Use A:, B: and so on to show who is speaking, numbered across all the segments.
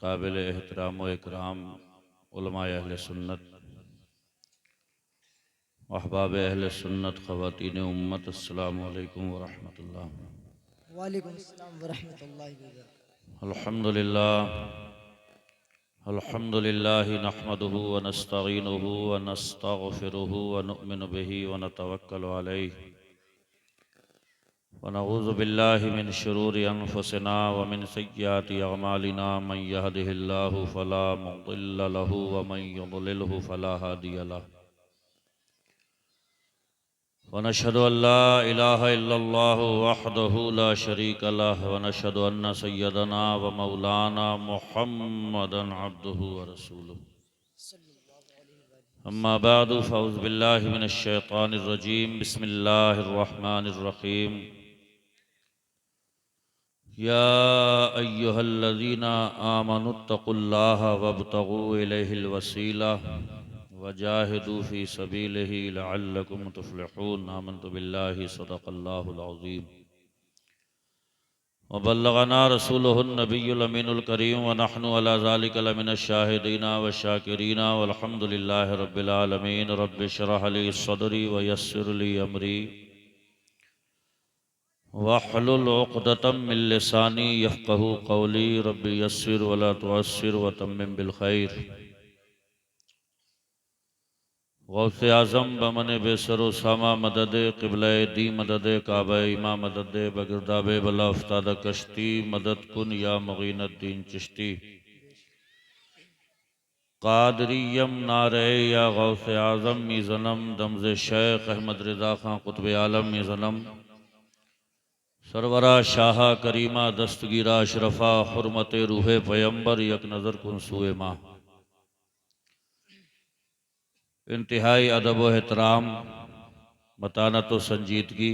A: काबिल एहतराम व इकराम उलमाए अहले सुन्नत, अहबाब अहले सुन्नत, ख़वातीन उम्मत, अस्सलामु अलैकुम व रहमतुल्लाह।
B: वालेकुम अस्सलाम वरहमतुल्लाहि वबरकातुहू।
A: अल्हम्दुलिल्लाह अल्हम्दुलिल्लाहि नहमदुहु व नस्तईनुहु व नस्तगफिरुहु व नुअमिनु बिही व नतवक्कलु अलैहि व नऊज़ु बिल्लाहि मिन शुरूरि अनफुसिना व मिन सय्यिआति अअमालिना मन यहदिहिल्लाहु फला मुदिल्ल लहु व मन युद्लिलहु फला हादिय लहु व नशहदु अल्ला इलाहा इल्लल्लाहु वहदहु ला शरीक लहु व नशहदु अन्न सय्यदना व मौलाना मुहम्मदन अब्दुहु व रसूलुहु। अम्मा बादु फ़अऊज़ु बिल्लाहि मिनश शैतानिर रजीम। बिस्मिल्लाहिर रहमानिर रहीम। या अय्युहल्लज़ीना आमनुत्तक़ुल्लाहा वब्तग़ू इलैहिल वसीला वजाहिदू फ़ी सबीलिही लअल्लकुम तुफ़्लिहून। आमन्तु बिल्लाहि सदक़ल्लाहुल अज़ीम व बल्लगना रसूलुहुन नबियुल अमीनुल करीम व नहनु अला ज़ालिका लमिनश शाहिदीना व शाकिरीना वल्हम्दुलिल्लाहि रब्बिल आलमीन। रब्बि इश्रह ली सदरी व यस्सिर ली अमरी वहलुल उक़दतम मिन लिसानी यफ़क़हू क़ौली। रब्बि यस्सिर वला तुअस्सिर व तम्मिम बिल खैर। गौसे आज़म बमन बेसरो सामा मदद क़िबला दी मदद काबा इमा मदद बगिरदाब बला उफ्ताद कश्ती मदद कुन या मुग़ीनुद्दीन चिश्ती क़ादरियम नारे या गौसे आज़म मीज़नम दमज़ शेख अहमद रज़ा खां क़ुतब आलम मीज़नम सरवरा शाह करीमा दस्तगीरा अशरफा हुर्मत रूह पैगम्बर यक नज़र कुन सुए माँ। इंतहाई अदब व एहतराम, मतानत व संजीदगी,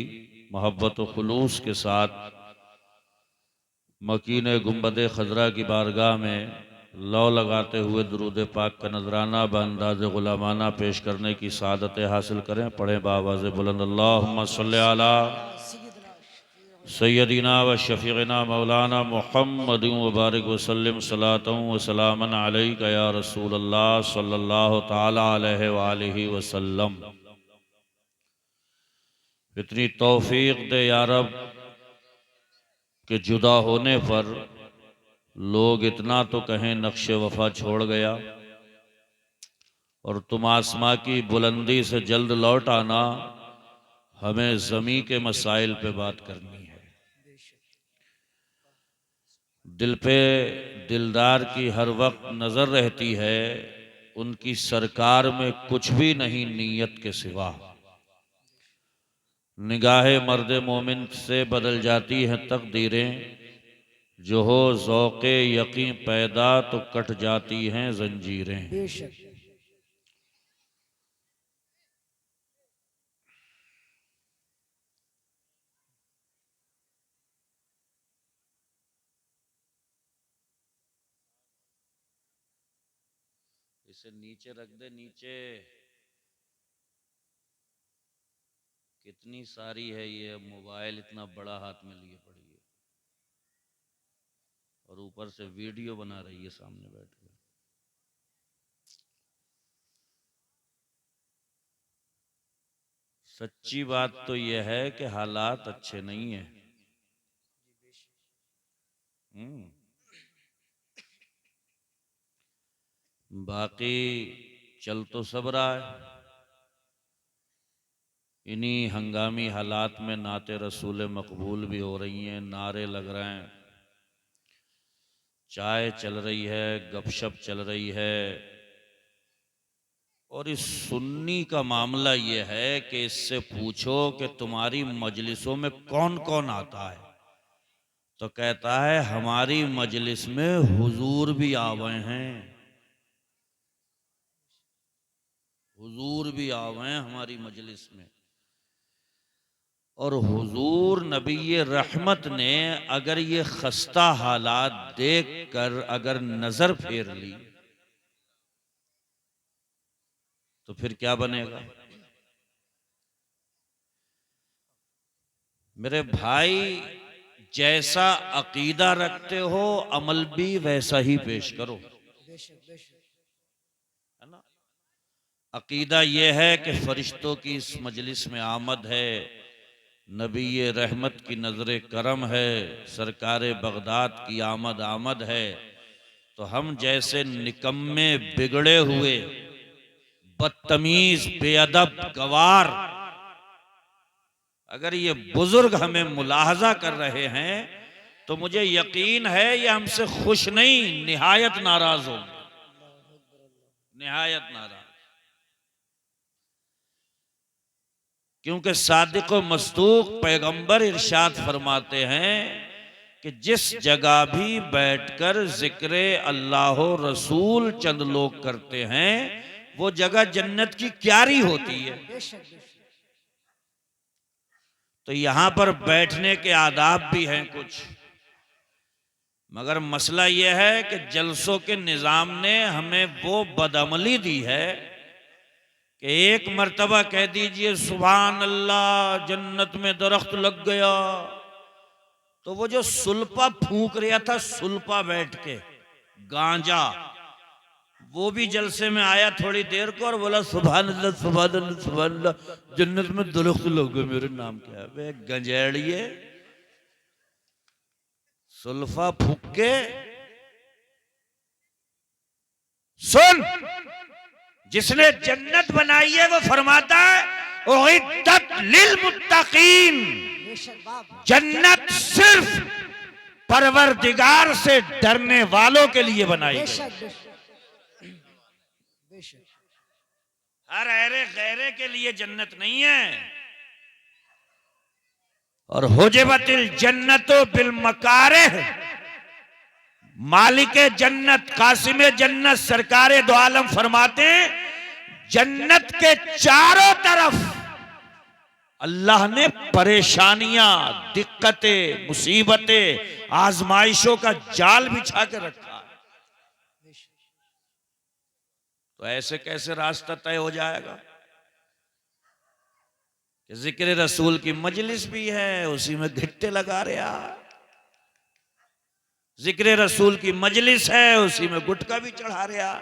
A: मोहब्बत व खुलूस के साथ मकीन गुंबद खजरा की बारगाह में लौ लगाते हुए दुरूद पाक का नजराना बअंदाज़ गुलामाना पेश करने की सादत हासिल करें। पढ़ें बावाज़ बुलंद अल्लाहुम्मा सल्ली अला सय्यदिना व शफ़ीना मौलाना मुहम्मदिन व बारिक वसल्लम सलातन व सलामन अलैका या रसूल अल्लाह सल्लल्लाहु ताला अलैहि व आलिहि वसल्लम। इतनी तौफीक दे या रब कि जुदा होने पर लोग इतना तो कहें नक्शे वफा छोड़ गया, और तुम आसमां की बुलंदी से जल्द लौट आना, हमें ज़मीं के मसाइल पे बात करनी है। दिल पे दिलदार की हर वक्त नज़र रहती है, उनकी सरकार में कुछ भी नहीं नीयत के सिवा। निगाहे मर्द मोमिन से बदल जाती हैं तकदीरें, जो हो ज़ौक़े यकीन पैदा तो कट जाती हैं जंजीरें।
B: बेशक
A: इसे नीचे रख दे, नीचे। कितनी सारी है ये मोबाइल, इतना बड़ा हाथ में लिए पड़ी है और ऊपर से वीडियो बना रही है सामने बैठ कर। सच्ची बात तो यह है कि हालात अच्छे नहीं है। बाकी चल तो सब रहा है। इन्हीं हंगामी हालात में नाते रसूल मकबूल भी हो रही हैं, नारे लग रहे हैं, चाय चल रही है, गपशप चल रही है। और इस सुन्नी का मामला ये है कि इससे पूछो कि तुम्हारी मजलिसों में कौन कौन आता है, तो कहता है हमारी मजलिस में हुजूर भी आवे हैं, हुजूर भी आवे हैं हमारी मजलिस में। और हुजूर नबी रहमत ने अगर ये खस्ता हालात देख कर अगर नजर फेर ली तो फिर क्या बनेगा। मेरे भाई, जैसा अकीदा रखते हो अमल भी वैसा ही पेश करो,
B: बेशक बेशक।
A: है ना। अकीदा यह है कि फरिश्तों की इस मजलिस में आमद है, नबी रहमत की नजर करम है, सरकार बगदाद की आमद है। तो हम जैसे निकम्मे, बिगड़े हुए, बदतमीज, बेअदब, गवार, अगर ये बुजुर्ग हमें मुलाहजा कर रहे हैं तो मुझे यकीन है ये हमसे खुश नहीं, निहायत नाराज होंगे, निहायत नाराज। क्योंकि सादिक व मस्तूक पैगंबर इरशाद फरमाते हैं कि जिस जगह भी बैठकर जिक्र अल्लाह रसूल चंद लोग करते हैं वो जगह जन्नत की क्यारी होती है। तो यहां पर बैठने के आदाब भी हैं कुछ, मगर मसला यह है कि जलसों के निजाम ने हमें वो बदअमली दी है कि एक मर्तबा कह दीजिए सुभान अल्लाह, जन्नत में दरख्त लग गया, तो वो जो सुल्पा फूंक रहा था, सुल्पा बैठ के गांजा, वो भी जलसे में आया थोड़ी देर को और बोला सुभान अल्लाह सुभान अल्लाह सुभान अल्लाह, जन्नत में दरख्त लग गए, मेरे नाम क्या है वे गंजेड़िए, सुल्फा फूक के सुन। जिसने जन्नत बनाई है वो फरमाता है उइद्दत लिल मुत्तकीन, जन्नत सिर्फ परवरदिगार से डरने वालों के लिए बनाई गई, हर ऐरे गैरे के लिए जन्नत नहीं है। और हुजिबतिल जन्नतो बिल मकारिह, मालिक जन्नत कासिम जन्नत सरकारे दो आलम फरमाते हैं जन्नत के चारों तरफ अल्लाह ने परेशानियां, दिक्कतें, मुसीबतें, आजमाइशों का जाल बिछा के रखा है। तो ऐसे कैसे रास्ता तय हो जाएगा कि जिक्र रसूल की मजलिस भी है, उसी में घिट्टे लगा रहा, जिक्र रसूल की मजलिस है उसी में गुटका भी चढ़ा रहा,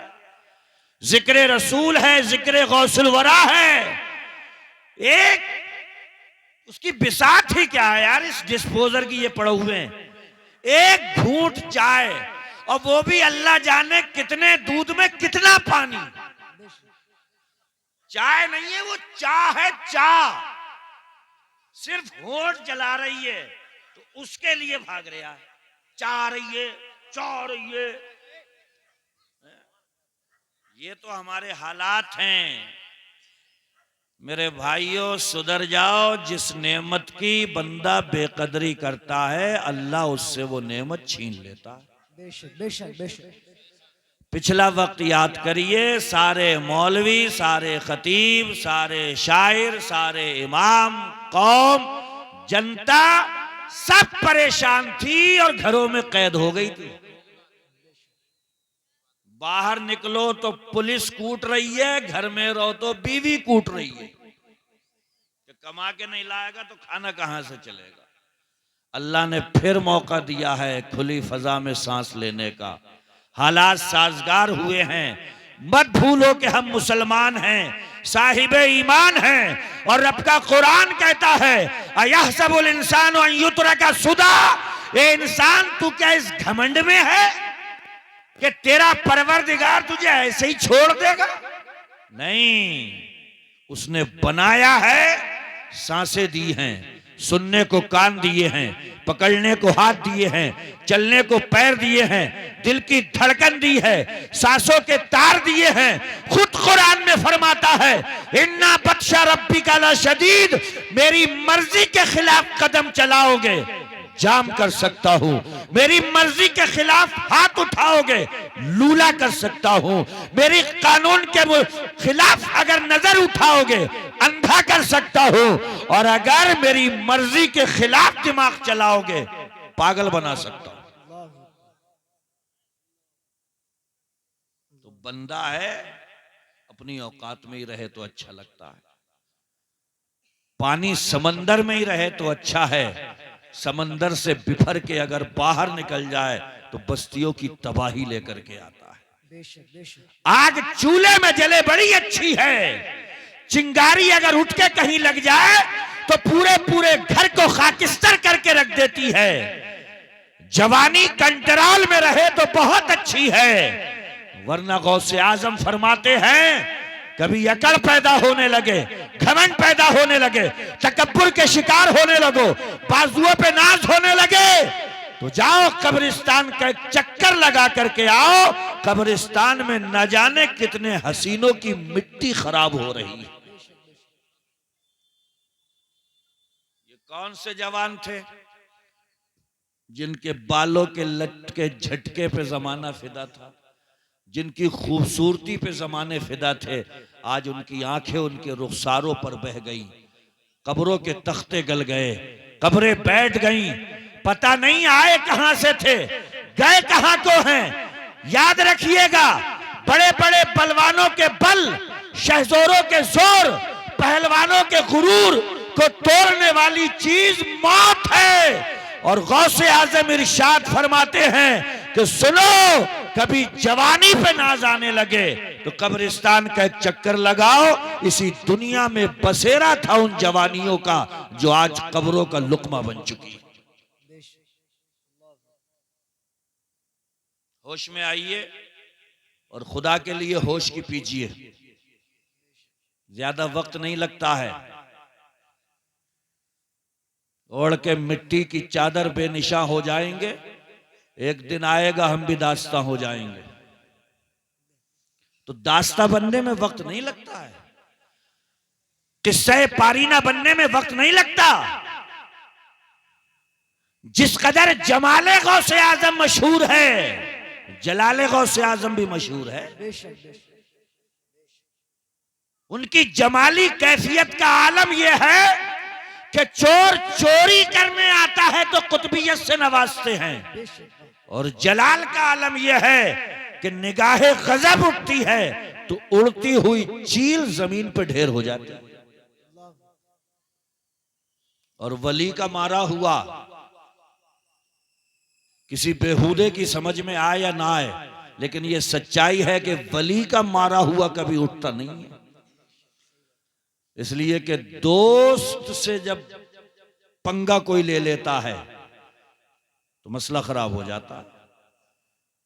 A: जिक्र रसूल है, जिक्र गौसुल वरा है, एक उसकी बिसात ही क्या है यार, इस डिस्पोजर की ये पड़े हुए हैं, एक घूंट चाय और वो भी अल्लाह जाने कितने दूध में कितना पानी, चाय नहीं है वो चाह है, चाह सिर्फ होठ जला रही है तो उसके लिए भाग रहा है, चाह रही है, चाह रही है। ये तो हमारे हालात हैं। मेरे भाइयों सुधर जाओ, जिस नेमत की बंदा बेकदरी करता है अल्लाह उससे वो नेमत छीन लेता है।
B: बेशक बेशक बेशक।
A: पिछला वक्त याद करिए, सारे मौलवी, सारे खतीब, सारे शायर, सारे इमाम, कौम, जनता सब परेशान थी और घरों में कैद हो गई थी। बाहर निकलो तो पुलिस कूट रही है, घर में रहो तो बीवी कूट रही है कि कमा के नहीं लाएगा तो खाना कहां से चलेगा। अल्लाह ने फिर मौका दिया है खुली फजा में सांस लेने का, हालात साजगार हुए हैं। मत भूलो कि हम मुसलमान हैं, साहिबे ईमान हैं और रब का कुरान कहता है अयहसबुल इंसानु अन युत्रका सुदा, ये इंसान तू क्या इस घमंड में है कि तेरा परवरदिगार तुझे ऐसे ही छोड़ देगा? नहीं, उसने बनाया है, सांसें दी हैं, सुनने को कान दिए हैं, पकड़ने को हाथ दिए हैं, चलने को पैर दिए हैं, दिल की धड़कन दी है, सांसों के तार दिए हैं। खुद कुरान में फरमाता है इन्ना बत्शा रब्बिका लशदीद, मेरी मर्जी के खिलाफ कदम चलाओगे जाम कर सकता हूं, मेरी मर्जी के खिलाफ हाथ उठाओगे लूला कर सकता हूं, मेरी कानून के खिलाफ अगर नजर उठाओगे अंधा कर सकता हूं, और अगर मेरी मर्जी के खिलाफ दिमाग चलाओगे पागल बना सकता हूं। तो बंदा है, अपनी औकात में ही रहे तो अच्छा लगता है, पानी समंदर में ही रहे तो अच्छा है, समंदर से बिफर के अगर बाहर निकल जाए तो बस्तियों की तबाही लेकर के आता है।
B: बेशक बेशक।
A: आग चूल्हे में जले बड़ी अच्छी है, चिंगारी अगर उठ के कहीं लग जाए तो पूरे पूरे घर को खाकिस्तर करके रख देती है। जवानी कंट्रोल में रहे तो बहुत अच्छी है, वरना गौसे आजम फरमाते हैं कभी अकड़ पैदा होने लगे, घमंड पैदा होने लगे, तकब्बुर के शिकार होने लगो, बाजुओं पे नाज होने लगे, तो जाओ कब्रिस्तान का एक चक्कर लगा करके आओ। कब्रिस्तान में न जाने कितने हसीनों की मिट्टी खराब हो रही है। ये कौन से जवान थे जिनके बालों के लटके झटके पे जमाना फिदा था, जिनकी खूबसूरती पे जमाने फिदा थे। आज उनकी आंखें उनके रुखसारों पर बह गई, कब्रों के तख्ते गल गए, कब्रें बैठ गईं, पता नहीं आए कहां से थे, गए कहां को हैं। याद रखिएगा, बड़े बड़े बलवानों के बल, शहजोरों के जोर, पहलवानों के गुरूर को तोड़ने वाली चीज मौत है। और गौसे आजम इरशाद फरमाते हैं कि सुनो, कभी जवानी पे नाज आने लगे तो कब्रिस्तान का एक चक्कर लगाओ। इसी दुनिया में बसेरा था उन जवानियों का जो आज कब्रों का लुकमा बन चुकी है। होश में आइए और खुदा के लिए होश की पीजिए, ज्यादा वक्त नहीं लगता है। ओढ़ के मिट्टी की चादर बेनिशा हो जाएंगे, एक दिन आएगा हम भी दास्ता हो जाएंगे। तो दास्ता बनने में वक्त नहीं लगता है, किस्से पारीना बनने में वक्त नहीं लगता। जिस कदर जमाले गौसे आजम मशहूर है, जलाले गौसे आजम भी मशहूर है। उनकी जमाली कैफियत का आलम यह है कि चोर चोरी करने आता है तो कुतुबियत से नवाजते हैं, और जलाल का आलम यह है कि निगाहे गजब उठती है तो उड़ती हुई चील जमीन पर ढेर हो जाती है। और वली का मारा हुआ किसी बेहूदे की समझ में आए या ना आए, लेकिन यह सच्चाई है कि वली का मारा हुआ कभी उठता नहीं है। इसलिए कि दोस्त से जब पंगा कोई ले लेता है तो मसला खराब हो जाता है।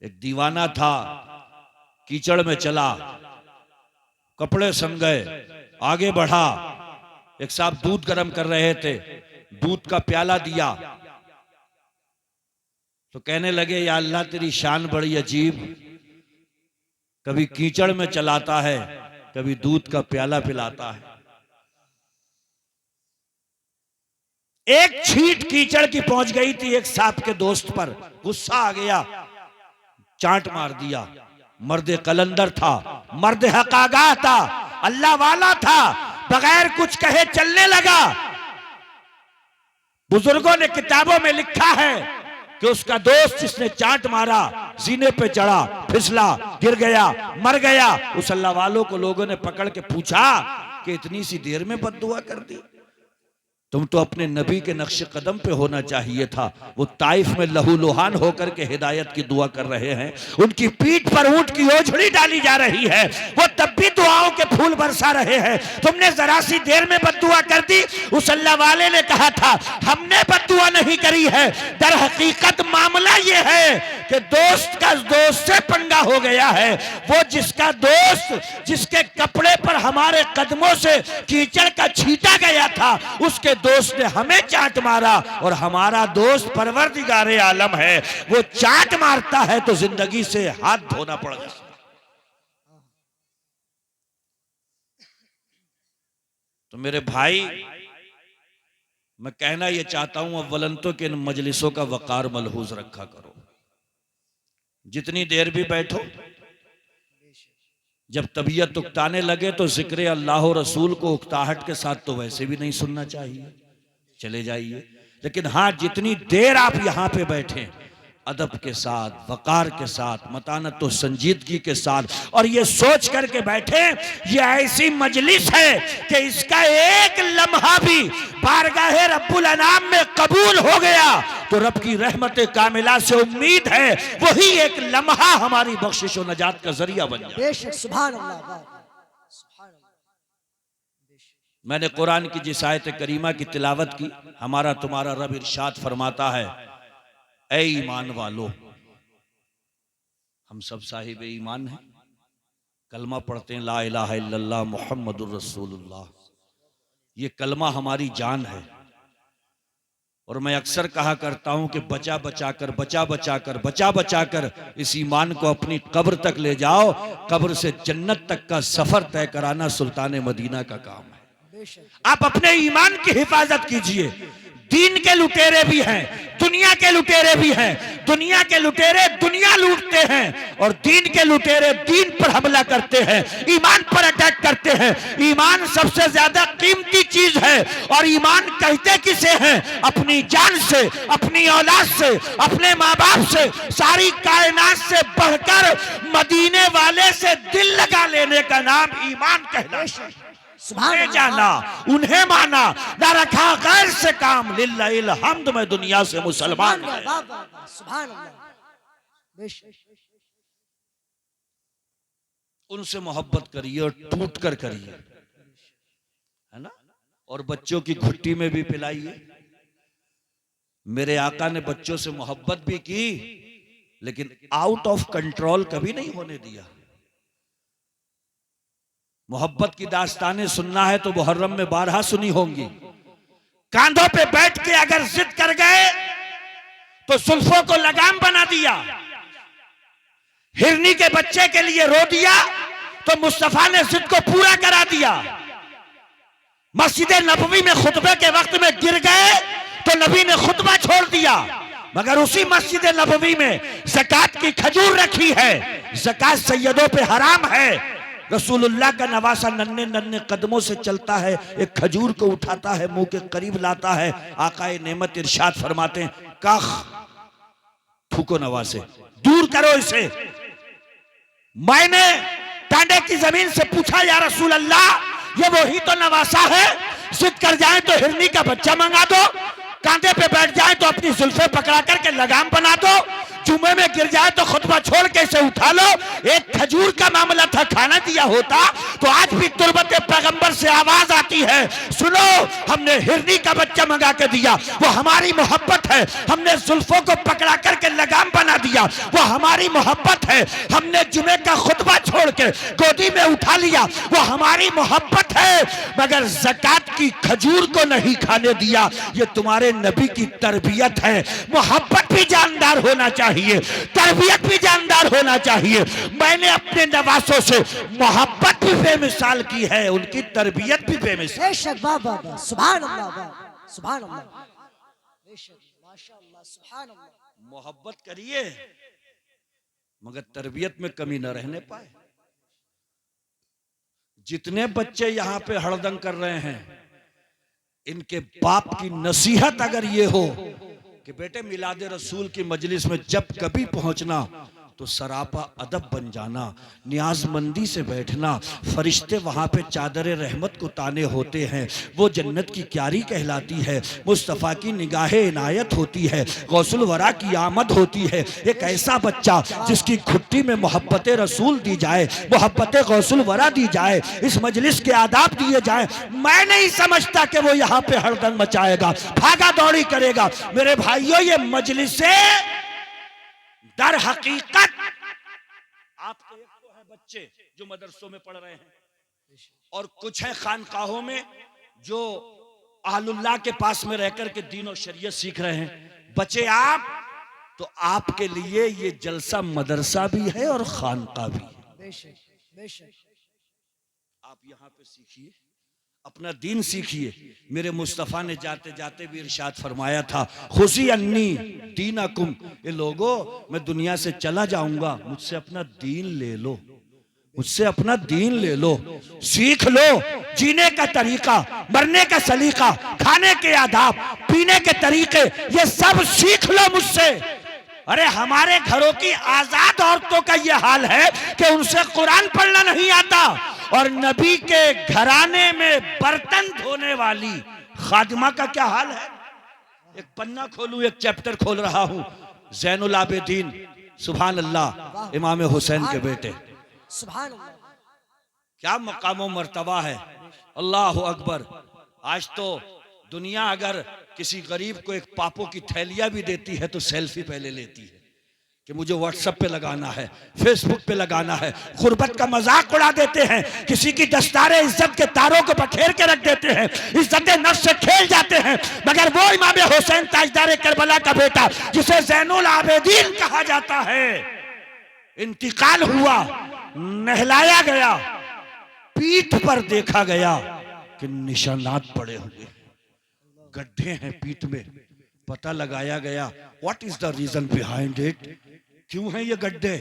A: एक दीवाना था, कीचड़ में चला, कपड़े संग गए, आगे बढ़ा। एक साहब दूध गर्म कर रहे थे, दूध का प्याला दिया तो कहने लगे, या अल्लाह तेरी शान बड़ी अजीब, कभी कीचड़ में चलाता है, कभी दूध का प्याला पिलाता है। एक छींट कीचड़ की पहुंच गई थी एक सांप के दोस्त पर, गुस्सा आ गया, चांट मार दिया। मर्द कलंदर था, मर्द हकागा था, अल्लाह वाला था, बगैर कुछ कहे चलने लगा। बुजुर्गों ने किताबों में लिखा है कि उसका दोस्त जिसने चांट मारा सीने पे चढ़ा, फिसला, गिर गया, मर गया। उस अल्लाह वालों को लोगों ने पकड़ के पूछा कि इतनी सी देर में बद्दुआ कर दी, तुम तो अपने नबी के नक्श कदम पे होना चाहिए था। वो ताइफ में लहूलुहान होकर के हिदायत की दुआ कर रहे हैं, उनकी पीठ पर ऊंट की ओझड़ी डाली जा रही है, वो तब भी दुआओं के फूल बरसा रहे हैं, तुमने जरा सी देर में बद्दुआ कर दी। उस अल्लाह वाले ने कहा था, हमने बद्दुआ नहीं करी है, दर हकीकत मामला ये है कि दोस्त का दोस्त से पंगा हो गया है। वो जिसका दोस्त जिसके कपड़े पर हमारे कदमों से कीचड़ का छींटा गया था, उसके दोस्त ने हमें चांट मारा, और हमारा दोस्त परवरदिगारे आलम है, वो चांट मारता है तो जिंदगी से हाथ धोना पड़ेगा। तो मेरे भाई, मैं कहना यह चाहता हूं, अव्वलन तो कि इन मजलिसों का वकार मलहूज रखा करो। जितनी देर भी बैठो, जब तबीयत उकताने लगे तो जिक्र अल्लाह और रसूल को उकताहट के साथ तो वैसे भी नहीं सुनना चाहिए, चले जाइए। लेकिन हाँ, जितनी देर आप यहां पे बैठे
C: अदब के साथ, वकार के साथ, मतानत और संजीदगी के साथ, और ये सोच करके बैठे ये ऐसी मजलिस है कि इसका एक लम्हा भी बारगाहे रब्बुल अनाम में कबूल हो गया तो रब की रहमत कामिला से उम्मीद है वही एक लम्हा हमारी बख्शिश और नजात का जरिया बन जाए।
B: बेशक सुभान अल्लाह, सुभान अल्लाह।
C: मैंने कुरान की जिस आयत करीमा की तिलावत की, हमारा तुम्हारा रब इरशाद फरमाता है, ऐ ईमान वालो, हम सब साहिब ईमान हैं, कलमा पढ़ते हैं ला इलाहा इल्लल्लाह मुहम्मदुर रसूलुल्लाह। ये कलमा हमारी जान है। और मैं अक्सर कहा करता हूं कि बचा बचा कर इस ईमान को अपनी कब्र तक ले जाओ। कब्र से जन्नत तक का सफर तय कराना सुल्तान मदीना का काम है। आप अपने ईमान की हिफाजत कीजिए। दीन के लुटेरे भी हैं, दुनिया के लुटेरे भी हैं। दुनिया के लुटेरे दुनिया लूटते हैं और दीन के लुटेरे दीन पर हमला करते हैं, ईमान पर अटैक करते हैं। ईमान सबसे ज्यादा कीमती चीज है। और ईमान कहते किसे हैं? अपनी जान से, अपनी औलाद से, अपने माँ बाप से, सारी कायनात से बढ़कर मदीने वाले से दिल लगा लेने का नाम ईमान कहलाता है। उन्हें जाना, उन्हें माना, ना रखा गैर से काम, लिल्लाहिल हम्द, मैं दुनिया से मुसलमान। उनसे मोहब्बत करिए और टूट कर करिए, है ना। और बच्चों की घुट्टी में भी पिलाइए। मेरे आका ने बच्चों से मोहब्बत भी की लेकिन आउट ऑफ कंट्रोल कभी नहीं होने दिया। मोहब्बत की दास्तानें सुनना है तो मुहर्रम में 12 सुनी होंगी। कांधों पे बैठ के अगर जिद कर गए तो जुल्फों को लगाम बना दिया। हिरनी के बच्चे के लिए रो दिया तो मुस्तफा ने जिद को पूरा करा दिया। मस्जिद नबवी में खुतबे के वक्त में गिर गए तो नबी ने खुतबा छोड़ दिया। मगर उसी मस्जिद नबवी में ज़कात की खजूर रखी है। ज़कात सैयदों पे हराम है। रसूलुल्लाह का नवासा नन्हे नन्हे कदमों से चलता है, एक खजूर को उठाता है, मुंह के करीब लाता है। आकाए नेमत इरशाद फरमाते हैं, कख थूको नवासे, दूर करो इसे। मैंने टांडे की जमीन से पूछा, या रसूल अल्लाह, ये वही तो नवासा है? जिद कर जाए तो हिरनी का बच्चा मंगा दो, कांधे पे बैठ जाए तो अपनी जुल्फे पकड़ा करके लगाम बना दो, जुमे में गिर जाए तो खुतबा छोड़ के इसे उठा लो। एक खजूर का मामला था, खाना दिया होता तो आज भी तुरबत पैगंबर से आवाज आती है, सुनो, हमने हिरनी का बच्चा मंगा के दिया, वो हमारी मोहब्बत है। हमने जुल्फों को पकड़ा करके लगाम बना दिया, वो हमारी मोहब्बत है। हमने जुमे का खुतबा छोड़ के गोदी में उठा लिया, वो हमारी मोहब्बत है। मगर ज़कात की खजूर को नहीं खाने दिया, ये तुम्हारे नबी की तरबियत है। मोहब्बत भी जानदार होना चाहिए, तरबियत भी जानदार होना चाहिए। मैंने अपने नवासों से मोहब्बत भी बेमिसाल की है, उनकी तरबियत भी बेमिसाल।
B: बेशक बाबा, सुभान अल्लाह, सुभान अल्लाह, बेशक, माशाअल्लाह, सुभान अल्लाह।
C: मोहब्बत करिए मगर तरबियत में कमी न रहने पाए। जितने बच्चे यहाँ पे हड़दंग कर रहे हैं, इनके बाप की नसीहत अगर ये हो कि बेटे मिलाद रसूल की मजलिस में जब कभी पहुंचना तो सरापा अदब बन जाना, नियाजमंदी से बैठना। फरिश्ते वहां पे चादर रहमत को ताने होते हैं, वो जन्नत की क्यारी कहलाती है। मुस्तफ़ा की निगाहे इनायत होती है, गौसुल वरा की आमद होती है। एक ऐसा बच्चा जिसकी घुट्टी में मोहब्बत रसूल दी जाए, मोहब्बत गौसुल वरा दी जाए, इस मजलिस के आदाब दिए जाए, मैं नहीं समझता कि वो यहाँ पे हड़दंग मचाएगा, भागा दौड़ी करेगा। मेरे भाइयों, ये मजलिसें दर हकीकत आपके एक तो है बच्चे जो मदरसों में पढ़ रहे हैं और कुछ है खानकाहों में जो अहलुल्लाह के पास में रहकर के दीन और शरीयत सीख रहे हैं। बच्चे आप तो आपके लिए ये जलसा मदरसा भी है और खानका भी है।
B: बेशक, बेशक।
C: आप यहाँ पे सीखिए, अपना दीन सीखिए। मेरे मुस्तफ़ा ने जाते जाते भी इरशाद फरमाया था, खुशी अन्नी दीनकुम। ये लोगों, मैं दुनिया से चला जाऊंगा, मुझसे अपना दीन ले लो, मुझसे अपना दीन ले लो, सीख लो। जीने का तरीका, मरने का सलीका, खाने के आदाब, पीने के तरीके, ये सब सीख लो मुझसे। अरे हमारे घरों की आजाद औरतों का यह हाल है कि उनसे कुरान पढ़ना नहीं आता, और नबी के घराने में बर्तन धोने वाली खादिमा का क्या हाल है। एक पन्ना खोलूं, एक चैप्टर खोल रहा हूं, ज़ैनुल आबिदीन, सुभान अल्लाह, इमाम हुसैन के बेटे,
B: सुभान अल्लाह,
C: क्या मकाम मर्तबा है, अल्लाह अकबर। आज तो दुनिया अगर किसी गरीब को एक पापों की थैलियां भी देती है तो सेल्फी पहले लेती है कि मुझे व्हाट्सएप पे लगाना है, फेसबुक पे लगाना है। गुर्बत का मजाक उड़ा देते हैं, किसी की दस्तारे इज्जत के तारों को बखेर के रख देते हैं, इज्जत नफ्स से खेल जाते हैं। मगर वो इमाम हुसैन ताजदार करबला का बेटा जिसे ज़ैनुल आबिदीन कहा जाता है, इंतकाल हुआ, नहलाया गया, पीठ पर देखा गया कि निशानात पड़े हुए, गड्ढे हैं पीठ में। पता लगाया गया what is the reason behind it, क्यों है ये गड्ढे,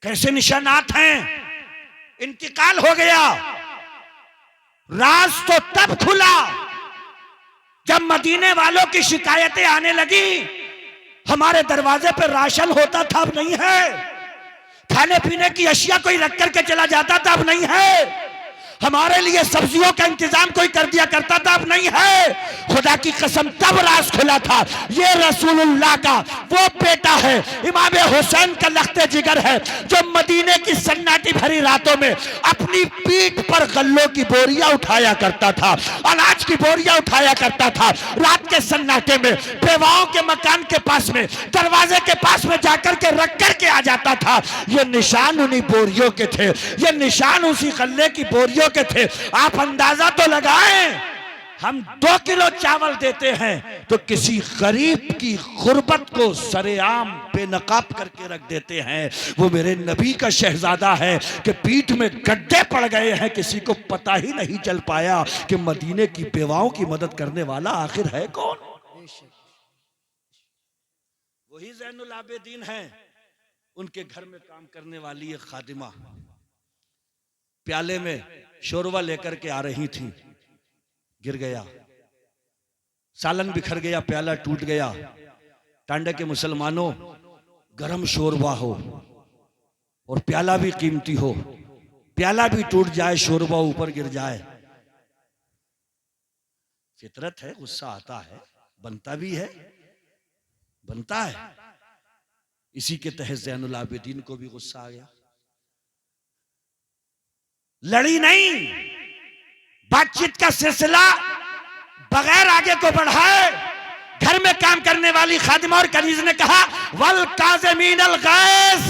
C: कैसे निशानात हैं। इंतकाल हो गया। राज तो तब खुला जब मदीने वालों की शिकायतें आने लगी, हमारे दरवाजे पर राशन होता था, अब नहीं है। खाने पीने की अशिया कोई रख करके चला जाता था, अब नहीं है। हमारे लिए सब्जियों का इंतजाम कोई कर दिया करता था, अब नहीं है। खुदा की कसम तब राज खुला था। ये रसूलुल्लाह का वो बेटा है, इमाम हुसैन का लख्ते जिगर है, जो मदीने की सन्नाटी भरी रातों में अपनी पीठ पर गल्लों की बोरियां उठाया करता था, अनाज की बोरियां उठाया करता था। रात के सन्नाटे में बेवाओं के मकान के पास में, दरवाजे के पास में जाकर के रख करके आ जाता था। ये निशान उन्हीं बोरियों के थे, ये निशान उसी गल्ले की बोरियों के थे। आप अंदाजा तो लगाएं, हम 2 किलो चावल देते हैं तो किसी गरीब की गुर्बत को सरेआम बेनकाब करके रख देते हैं। वो मेरे नबी का शहजादा है कि पीठ में गड्ढे पड़ गए हैं, किसी को पता ही नहीं चल पाया कि मदीने की बेवाओं की मदद करने वाला आखिर है कौन। वही ज़ैनुल आबिदीन है। उनके घर में काम करने वाली एक खादिमा प्याले में शोरबा लेकर के आ रही थी, गिर गया, सालन बिखर गया, प्याला टूट गया। टांडे के मुसलमानों, गरम शोरबा हो और प्याला भी कीमती हो, प्याला भी टूट जाए, शोरबा ऊपर गिर जाए, फितरत है, गुस्सा आता है, बनता भी है, बनता है। इसी के तहत ज़ैनुल आबिदीन को भी गुस्सा आ गया। लड़ी नहीं, बातचीत का सिलसिला बगैर आगे को बढ़ाए। घर में काम करने वाली खादिमा और कनीज ने कहा, वल काज़िमीन अल गैज़,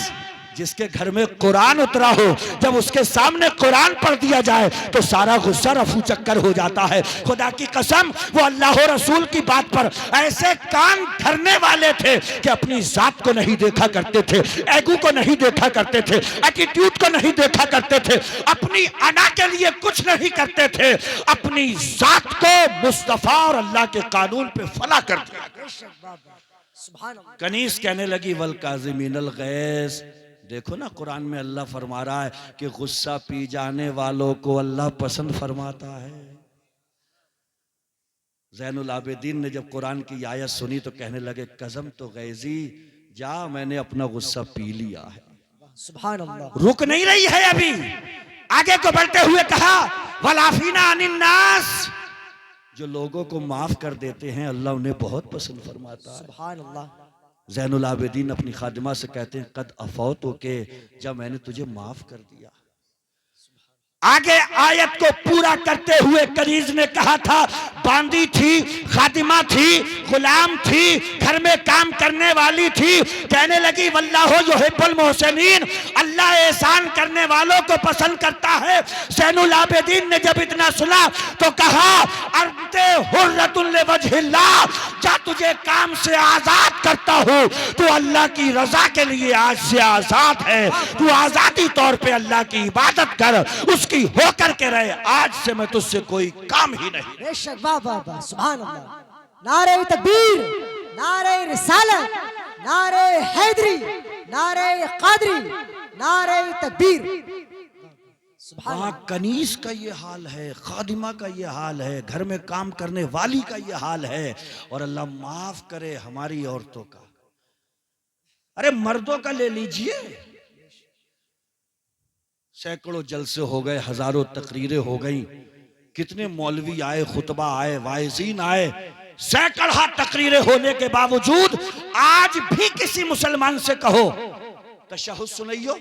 C: जिसके घर में कुरान उतरा हो, जब उसके सामने कुरान पढ़ दिया जाए तो सारा गुस्सा रफू चक्कर हो जाता है। खुदा की कसम, वो अल्लाह और रसूल की बात पर ऐसे कान धरने वाले थे कि अपनी जात को नहीं देखा करते थे, एगो को नहीं देखा करते थे, एटीट्यूड को नहीं देखा करते थे, अपनी अना के लिए कुछ नहीं करते थे, अपनी जात को मुस्तफा और अल्लाह के कानून पे फला कर दिया। कनीज कहने लगी, वल काज़िमीनल गैज़, देखो ना कुरान में अल्लाह फरमा रहा है कि गुस्सा पी जाने वालों को अल्लाह पसंद फरमाता है। ज़ैनुल आबिदीन ने जब कुरान की आयत सुनी तो कहने लगे, कसम तो गैज़ी, जा मैंने अपना गुस्सा पी लिया है।
B: सुभान अल्लाह।
C: रुक नहीं रही है, अभी आगे को बढ़ते हुए कहा, वलाफीना अनिन नास, जो लोगों को माफ कर देते हैं अल्लाह उन्हें बहुत पसंद फरमाता है।
B: सुभान अल्लाह।
C: ज़ैनुल आबिदीन अपनी खादिमा से कहते हैं, कद अफौतो के, जब मैंने तुझे माफ कर दिया। आगे आयत को पूरा करते हुए कनीज ने कहा था, बांदी थी, खादिमा थी, गुलाम थी, घर में काम करने वाली थी, कहने लगी, वल्लाहु युहिब्बुल मुहसिनीन, अल्लाह एहसान करने वालों को पसंद करता है। ज़ैनुल आबिदीन ने जब इतना सुना तो कहा, अर्ते हुर्रतुन लिवजहिल्लाह, जा तुझे काम से आजाद करता हूँ, तू अल्लाह की रजा के लिए आज से आजाद है, तू आजादी तौर पे अल्लाह की इबादत कर, उसकी होकर के रहे, आज से मैं तुझसे कोई काम ही नहीं।
B: बेशक, वाह वाह वाह, सुभान अल्लाह। नारे तकबीर, नारे रिसालत, नारे हैदरी, नारे कादरी, नारे तकबीर।
C: वहां कनीज का ये हाल है, खादिमा का ये हाल है, घर में काम करने वाली का ये हाल है, और अल्लाह माफ करे हमारी औरतों का। अरे मर्दों का ले लीजिए, सैकड़ों जलसे हो गए, हजारों तकरीरें हो गई, कितने मौलवी आए, खुतबा आए, वाइजीन आए, सैकड़ा तकरीरें होने के बावजूद आज भी किसी मुसलमान से कहो तशहुद सुनाइयो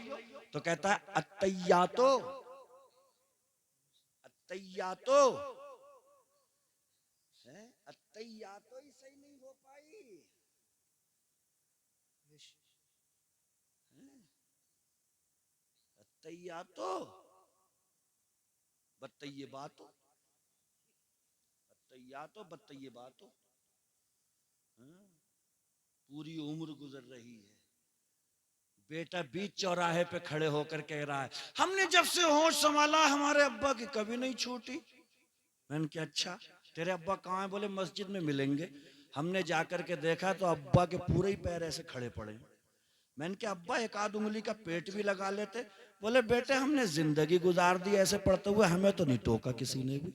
C: तो कहता है अत्तैयातो, अत्तैयातो, अत्तैयातो ही सही नहीं हो पाई, अत्तैयातो बत्तैये बातो, अत्तैयातो बत्तैये बातो। पूरी उम्र गुजर रही है, बेटा बीच चौराहे पे खड़े होकर कह रहा है हमने जब से होश संभाला हमारे अब्बा की कभी नहीं छूटी। मैंने कहा अच्छा तेरे अब्बा कहाँ है? बोले मस्जिद में मिलेंगे। हमने जाकर के देखा तो अब्बा के पूरे ही पैर ऐसे खड़े पड़े। मैंने कहा अब्बा एक आध उंगली का पेट भी लगा लेते। बोले बेटे हमने जिंदगी गुजार दी ऐसे पढ़ते हुए, हमें तो नहीं टोका किसी ने भी।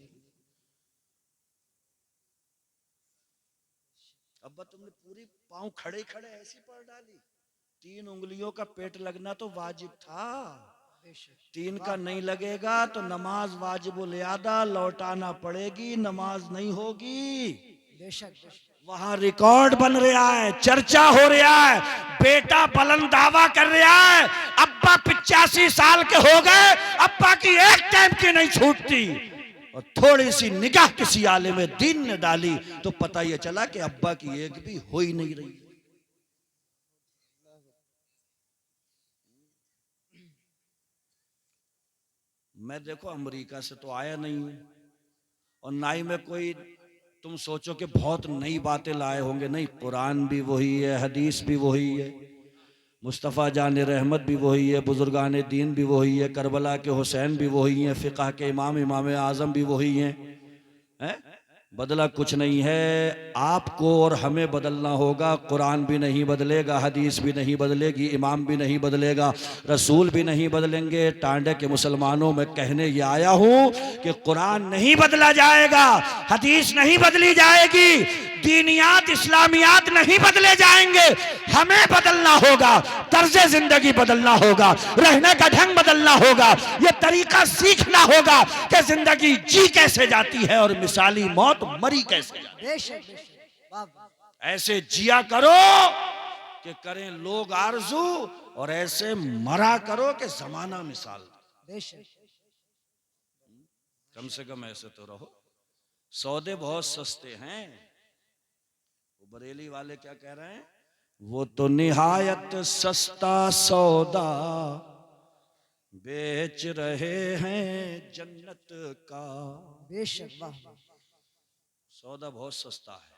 C: अब्बा तुमने पूरी पांव खड़े खड़े ऐसी पढ़ डाली। 3 उंगलियों का पेट लगना तो वाजिब था, 3 का नहीं लगेगा तो नमाज वाजिबुल अदा लौटाना पड़ेगी, नमाज नहीं होगी। वहां रिकॉर्ड बन रहा है, चर्चा हो रहा है, बेटा बुलंद दावा कर रहा है अब्बा 85 साल के हो गए, अब्बा की एक टाइम की नहीं छूटती। और थोड़ी सी निगाह किसी आलिम दीन ने डाली तो पता यह चला कि अब्बा की एक भी हो ही नहीं रही। मैं देखो अमेरिका से तो आया नहीं हूं और ना ही मैं कोई तुम सोचो कि बहुत नई बातें लाए होंगे, नहीं, कुरान भी वही है, हदीस भी वही है, मुस्तफ़ा जान रहमत भी वही है, बुजुर्गान दीन भी वही है, करबला के हुसैन भी वही हैं, फ़िक़ह के इमाम आज़म भी वही हैं, हैं? बदला कुछ नहीं है। आपको और हमें बदलना होगा। कुरान भी नहीं बदलेगा, हदीस भी नहीं बदलेगी, इमाम भी नहीं बदलेगा, रसूल भी नहीं बदलेंगे। टांडे के मुसलमानों में कहने ये आया हूं कि कुरान नहीं बदला जाएगा, हदीस नहीं बदली जाएगी, दीनियात इस्लामियात नहीं बदले जाएंगे। हमें बदलना होगा, तर्ज़े जिंदगी बदलना होगा, रहने का ढंग बदलना होगा, ये तरीका सीखना होगा कि जिंदगी जी कैसे जाती है और मिसाली मौत मरी कैसे जाती है। ऐसे जिया करो कि करें लोग आरजू और ऐसे मरा करो कि जमाना मिसाल। कम से कम ऐसे तो रहो। सौदे बहुत सस्ते हैं। बरेली वाले क्या कह रहे हैं? वो तो निहायत सस्ता सौदा बेच रहे हैं जन्नत का।
B: बेशक वाह।
C: सौदा बहुत सस्ता है।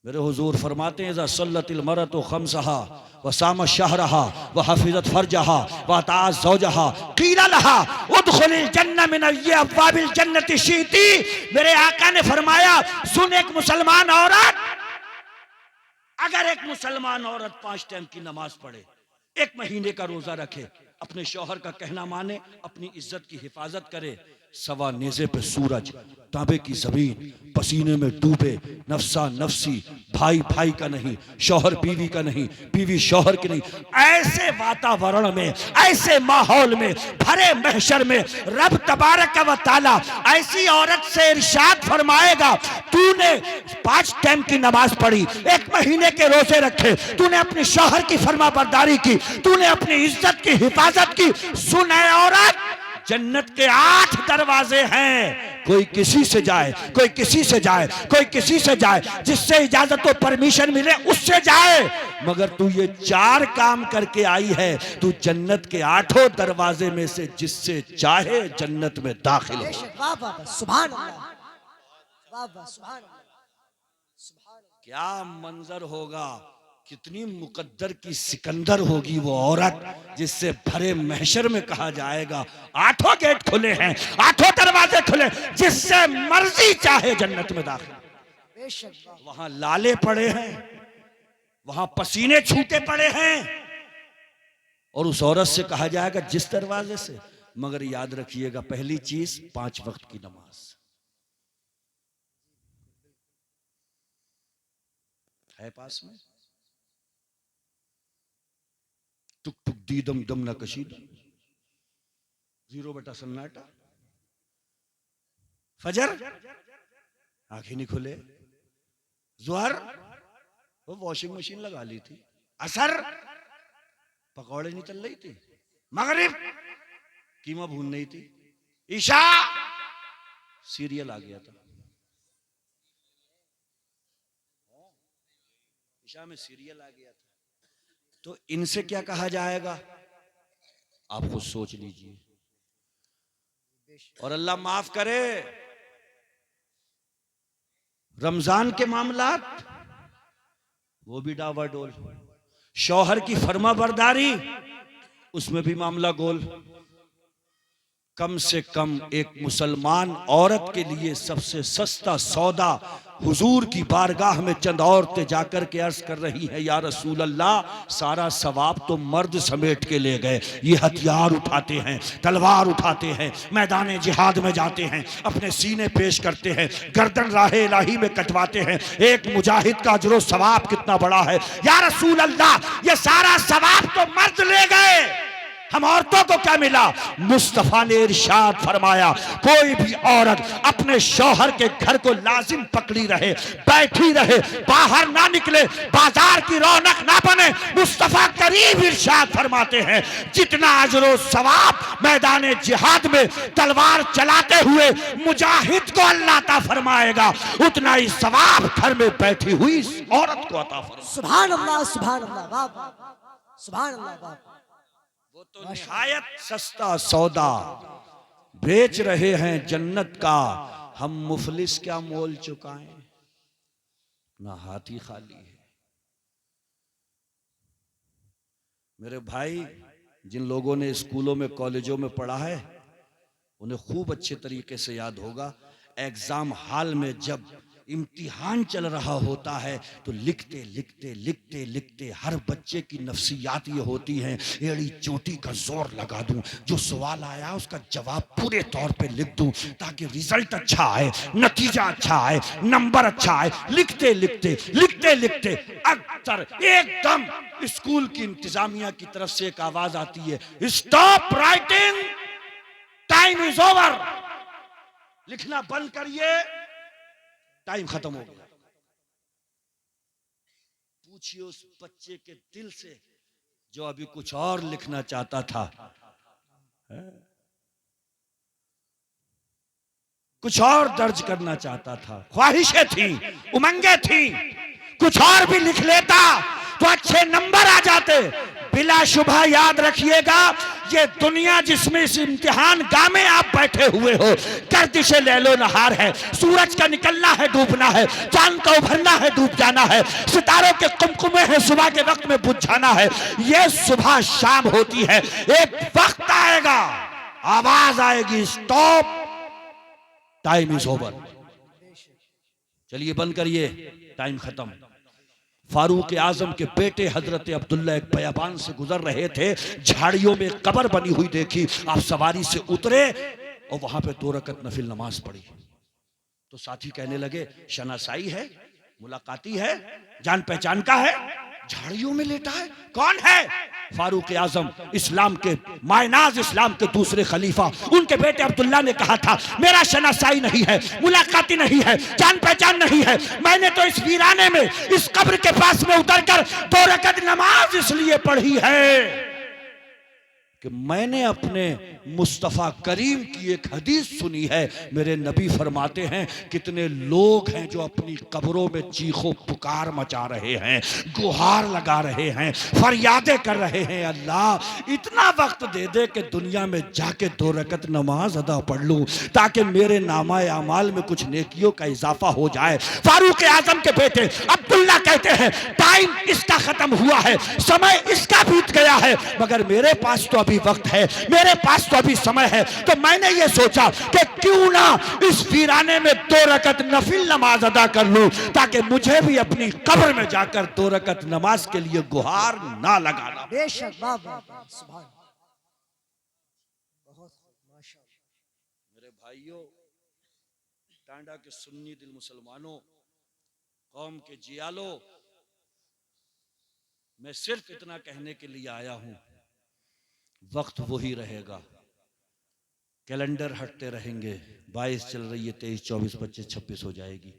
C: मेरे हुजूर फरमाते हैं, सल्लतिल मरतु खम्सहा व साम शहरहा व हफिजत फरजहा व अताअ ज़ौजहा क़ील लहा उदखुलिल जन्नह मिन अब्वाबिल जन्नति शीती। मेरे आका ने फरमाया, सुन एक मुसलमान औरत, अगर एक मुसलमान औरत 5 टाइम की नमाज पढ़े, 1 महीने का रोजा रखे, अपने शौहर का कहना माने, अपनी इज्जत की हिफाजत करे, सवा नेज़े पे सूरज, तांबे की जमीन, पसीने में डूबे, नफसा नफसी, भाई भाई का नहीं, शौहर बीवी का नहीं, बीवी शौहर की नहीं, ऐसे वातावरण में, ऐसे माहौल में, भरे महशर में रब तबारक व तआला ऐसी औरत से इरशाद फरमाएगा, तूने 5 टाइम की नमाज पढ़ी, 1 महीने के रोजे रखे, तूने अपने शौहर की फरमाबरदारी की, तूने अपनी इज्जत की हिफाजत की, सुन ऐ औरत, जन्नत के 8 दरवाजे हैं। कोई किसी से जाए, कोई किसी से जाए, कोई किसी से जाए, जिससे इजाजत और परमिशन मिले उससे जाए, मगर तू ये 4 काम करके आई है, तू जन्नत के 8 दरवाजे में से जिससे चाहे जन्नत में दाखिल हो।
B: वाह वाह, सुभान अल्लाह, वाह वाह, सुभान अल्लाह, सुभान अल्लाह।
C: क्या मंजर होगा, कितनी मुकद्दर की सिकंदर होगी वो औरत जिससे भरे महशर में कहा जाएगा 8 गेट खुले हैं, 8 दरवाजे खुले, जिससे मर्जी चाहे जन्नत में दाखिल। वहां लाले पड़े हैं, वहां पसीने छूटे पड़े हैं, और उस औरत से कहा जाएगा जिस दरवाजे से, मगर याद रखिएगा पहली चीज 5 वक्त की नमाज है पास में। टुक टुक दीदम दम न कशीदम, 0 बटा सन्नाटा, फजर आंखें नहीं खुले, जोहर वो वॉशिंग मशीन लगा ली थी, असर पकौड़े नहीं तल रही थी, मगरिब कीमा भून नहीं थी, ईशा सीरियल आ गया था, ईशा में सीरियल आ गया था। तो इनसे क्या कहा जाएगा आप खुद सोच लीजिए। और अल्लाह माफ करे, रमजान के मामलात वो भी डावाडोल, शौहर की फर्माबरदारी उसमें भी मामला गोल। कम से कम एक मुसलमान औरत के लिए सबसे सस्ता सौदा हुजूर की बारगाह में चंद औरतें जाकर के अर्ज कर रही हैं, या रसूल अल्लाह, सारा सवाब तो मर्द समेट के ले गए, ये हथियार उठाते हैं, तलवार उठाते हैं, मैदान जिहाद में जाते हैं, अपने सीने पेश करते हैं, गर्दन राहे इलाही में कटवाते हैं, एक मुजाहिद का अजरो सवाब कितना बड़ा है, या रसूल अल्लाह, ये सारा सवाब तो मर्द ले गए, हम औरतों को क्या मिला? मुस्तफा ने इरशाद फरमाया, कोई भी औरत अपने शौहर के घर को लाजिम पकड़ी रहे, बैठी रहे, बाहर ना निकले, बाजार की रौनक ना बने। मुस्तफा करीम इरशाद फरमाते हैं, जितना अजरो सवाब मैदान जिहाद में तलवार चलाते हुए मुजाहिद को अल्लाह अता फरमाएगा, उतना ही सवाब घर में बैठी हुई औरत को अता फरमाएगा।
B: सुभान अल्लाह, सुभान अल्लाह, वाह वाह, सुभान अल्लाह, वाह।
C: वो तो निहायत सस्ता सौदा बेच रहे हैं जन्नत का, हम मुफलिस क्या मोल चुकाएं, ना हाथ ही खाली है। मेरे भाई, जिन लोगों ने स्कूलों में कॉलेजों में पढ़ा है उन्हें खूब अच्छे तरीके से याद होगा, एग्जाम हॉल में जब इम्तिहान चल रहा होता है तो लिखते लिखते लिखते लिखते हर बच्चे की नफ्सियात ये होती हैं, एड़ी चोटी का जोर लगा दूं, जो सवाल आया उसका जवाब पूरे तौर पे लिख दूं ताकि रिजल्ट अच्छा आए, नतीजा अच्छा आए, नंबर अच्छा आए। लिखते लिखते लिखते लिखते अक्सर एकदम स्कूल की इंतजामिया की तरफ से एक आवाज आती है, stop writing, time is over, लिखना बंद करिए, टाइम खत्म हो गया। पूछिए उस बच्चे के दिल से जो अभी कुछ और लिखना चाहता था, कुछ और दर्ज करना चाहता था, ख्वाहिशें थी, उमंगें थी, कुछ और भी लिख लेता तो अच्छे नंबर आ जाते। बिला शुबह याद रखिएगा, ये दुनिया जिसमें इस इम्तिहान गाह में आप बैठे हुए हो, गर्दिशे लैलो नहार है, सूरज का निकलना है, डूबना है, चांद का उभरना है, डूब जाना है, सितारों के कुमकुमे हैं, सुबह के वक्त में बुझ जाना है, ये सुबह शाम होती है, एक वक्त आएगा, आवाज आएगी, स्टॉप, टाइम इज ओवर, चलिए बंद करिए, टाइम खत्म। फारूक आजम के बेटे हजरत अब्दुल्ला एक बयाबान से गुजर रहे थे, झाड़ियों में कब्र बनी हुई देखी, आप सवारी से उतरे और वहां पे 2 रकत नफिल नमाज पढ़ी। तो साथी कहने लगे, शनासाई है, मुलाकाती है, जान पहचान का है, झाड़ियों में लेटा है, कौन है? फारूक आजम, इस्लाम के मायनाज, इस्लाम के दूसरे खलीफा, उनके बेटे अब्दुल्ला ने कहा था, मेरा शनासाई नहीं है, मुलाकाती नहीं है, जान पहचान नहीं है, मैंने तो इस वीराने में, इस कब्र के पास में उतरकर 2 रकत नमाज इसलिए पढ़ी है कि मैंने अपने मुस्तफ़ा करीम की एक हदीस सुनी है। मेरे नबी फरमाते हैं, कितने लोग हैं जो अपनी कब्रों में चीखों पुकार मचा रहे हैं, गुहार लगा रहे हैं, फरियादें कर रहे हैं, अल्लाह इतना वक्त दे दे कि दुनिया में जाके 2 रकत नमाज अदा पढ़ लूं ताकि मेरे नामा अमाल में कुछ नेकियों का इजाफा हो जाए। फारूक आजम के बेटे अब्दुल्ला कहते हैं, टाइम इसका खत्म हुआ है, समय इसका बीत गया है, मगर मेरे पास तो अभी वक्त है, मेरे पास तो अभी समय है। तो मैंने ये सोचा कि क्यों ना इस वीराने में 2 रकत नफिल नमाज अदा कर लूं ताकि मुझे भी अपनी कब्र में जाकर 2 रकत नमाज के लिए गुहार ना लगाना।
B: बेशक, वाह वाह, सुभान, बहुत माशाअल्लाह।
C: मेरे भाइयों, टांडा के सुन्नी दिल मुसलमानों, कौम के जियालो, मैं सिर्फ इतना कहने के लिए आया हूं वक्त वही रहेगा, कैलेंडर हटते रहेंगे, 22 चल रही है, 23, 24, 25, 26 हो जाएगी,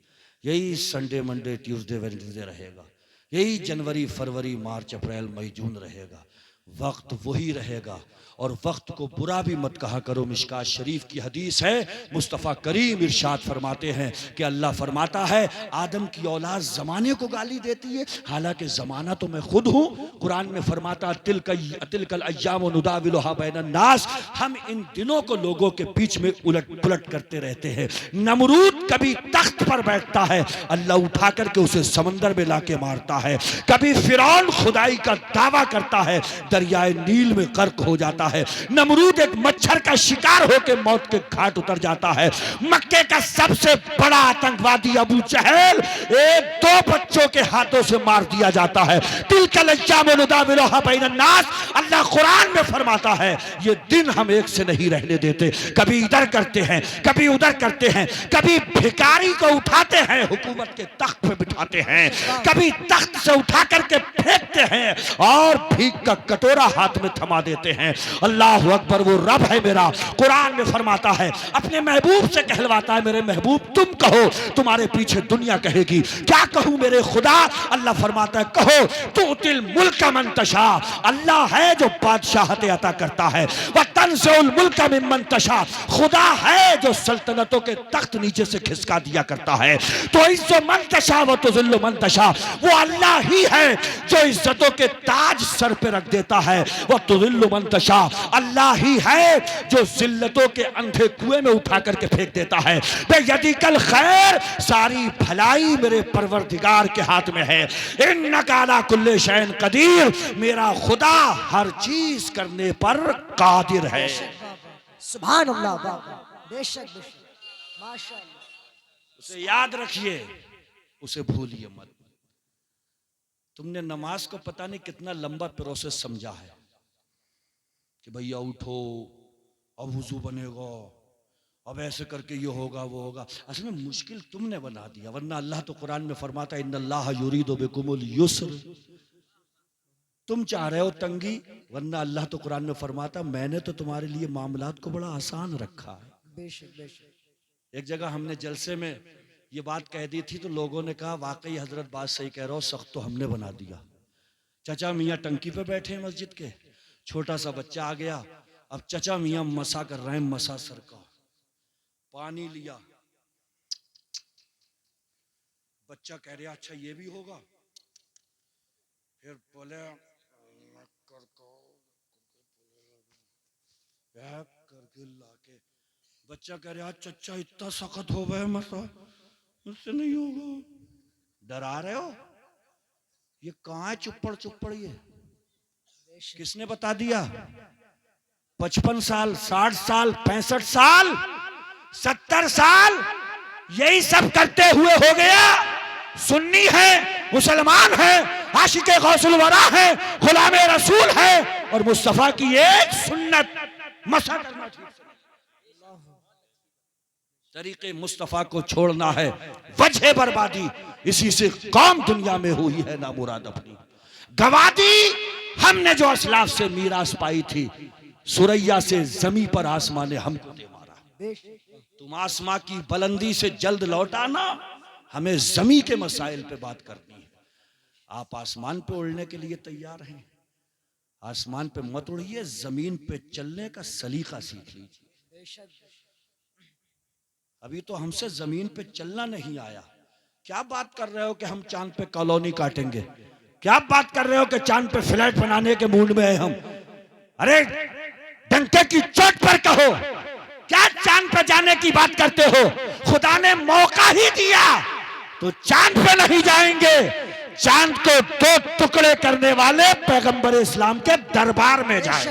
C: यही संडे मंडे ट्यूसडे वेडनेसडे रहेगा, यही जनवरी फरवरी मार्च अप्रैल मई जून रहेगा। वक्त वही रहेगा। और वक्त को बुरा भी मत कहा करो। मिशकात शरीफ की हदीस है, मुस्तफ़ा करीम इरशाद फरमाते हैं कि अल्लाह फरमाता है आदम की औलाद ज़माने को गाली देती है, हालांकि ज़माना तो मैं खुद हूँ। कुरान में फरमाता तिलकल अय्याम नुदाविलुहा बैनन नास, हम इन दिनों को लोगों के बीच में उलट पुलट करते रहते हैं। नमरूद कभी तख्त पर बैठता है, अल्लाह उठा करके उसे समंदर में लाके मारता है। कभी फिरौन खुदाई का दावा करता है, दरियाए नील में गर्क हो जाता है। नमरूद एक मच्छर का शिकार होकर मौत के घाट उतर जाता है। मक्के का सबसे बड़ा आतंकवादी अबू जहल एक दो बच्चों के हाथों से मार दिया जाता है। तिलकल अय्याम नुदाविलुहा बैनन नास, अल्लाह कुरान में फरमाता है ये दिन हम एक से नहीं रहने देते। कभी इधर करते हैं, कभी उधर करते हैं, कभी भिखारी को उठाते हैं हुकूमत के तख्त पे बिठाते हैं, कभी तख्त से उठा करके फेंकते हैं और भीख का कटोरा हाथ में थमा देते हैं। अल्लाह अकबर, वो रब है मेरा। कुरान में फरमाता है, अपने महबूब से कहलवाता है मेरे महबूब तुम कहो, तुम्हारे पीछे दुनिया कहेगी। क्या कहूं मेरे खुदा? अल्लाह फरमाता है कहो तू तिल मुल्क मन तशा, अल्लाह है जो बादशाहत अता करता है। वह तंज़ुल मुल्क मिम्मन तशा, खुदा है जो सल्तनतों के तख्त नीचे से खिसका दिया करता है। तो इज्जो मन तशा व तुज़िल्लु मन तशा, वो अल्लाह ही है जो इज्जतों के ताज सर पे रख देता है। वह तुज़िल्लु मन तशा, अल्लाह ही है जो जिल्लतों के अंधे कुएं में उठा करके फेंक देता है। बेयदिकल खैर, सारी भलाई मेरे परवरदिगार के हाथ में है। इन्नका अला कुल्ली शैइन कदीर, मेरा खुदा हर चीज करने पर कादिर है।
B: सुभान अल्लाह, बेशक बेशक, माशाअल्लाह।
C: उसे याद रखिए, उसे भूलिए मत। तुमने नमाज को पता नहीं कितना लंबा प्रोसेस समझा है कि भैया उठो, अब वुजू बनेगा, अब ऐसे करके ये होगा वो होगा। असल में मुश्किल तुमने बना दिया, वरना अल्लाह तो कुरान में फरमाता है इन्नल्लाह युरीदु बिकुमुल युस्र, तुम चाह रहे हो तंगी, वरना अल्लाह तो कुरान में फरमाता मैंने तो तुम्हारे लिए मामलात को बड़ा आसान रखा है।
B: बेशक बेशक।
C: एक जगह हमने जलसे में ये बात कह दी थी तो लोगों ने कहा वाकई हजरत बात सही कह रहे हो, सख्त तो हमने बना दिया। चचा मियाँ टंकी पे बैठे हैं मस्जिद के, छोटा सा बच्चा आ गया, अब चचा मियाँ मसा कर रहे हैं, मसा सर का पानी लिया, बच्चा कह रहा अच्छा ये भी होगा, फिर बोले करके लाके, बच्चा कह रहा चचा इतना सख्त हो गया मसा, मुझसे नहीं होगा। डरा रहे हो? ये कहाँ है चुप्पड़ चुप्पड़? ये किसने बता दिया? 55 साल, 60 साल, 65 साल, 70 साल यही सब करते हुए हो गया। सुन्नी है, मुसलमान है, आशिक़े गौसुल वरा है, गुलामे रसूल है, और मुस्तफा की एक सुन्नत मसा करना ठीक से। तरीके मुस्तफा को छोड़ना है वजह बर्बादी, इसी से कौम दुनिया में हुई है ना मुराद अपनी। गवादी हमने जो असलाफ से मीरास पाई थी, सुरैया से जमी पर आसमां ने हमको दे मारा। तुम आसमां की बुलंदी से जल्द लौटाना, हमें जमी के मसाइल पे बात करनी है। आप आसमान पे उड़ने के लिए तैयार हैं, आसमान पे मत उड़िए, जमीन पे चलने का सलीका सीख लीजिए। अभी तो हमसे जमीन पे चलना नहीं आया, क्या बात कर रहे हो कि हम चांद पे कॉलोनी काटेंगे? क्या बात कर रहे हो कि चांद पे फ्लैट बनाने के मूड में है हम? अरे डंके की चोट पर कहो, क्या चांद पे जाने की बात करते हो? खुदा ने मौका ही दिया तो चांद पे नहीं जाएंगे। चांद को दो टुकड़े करने वाले पैगंबर इस्लाम के दरबार में जाए,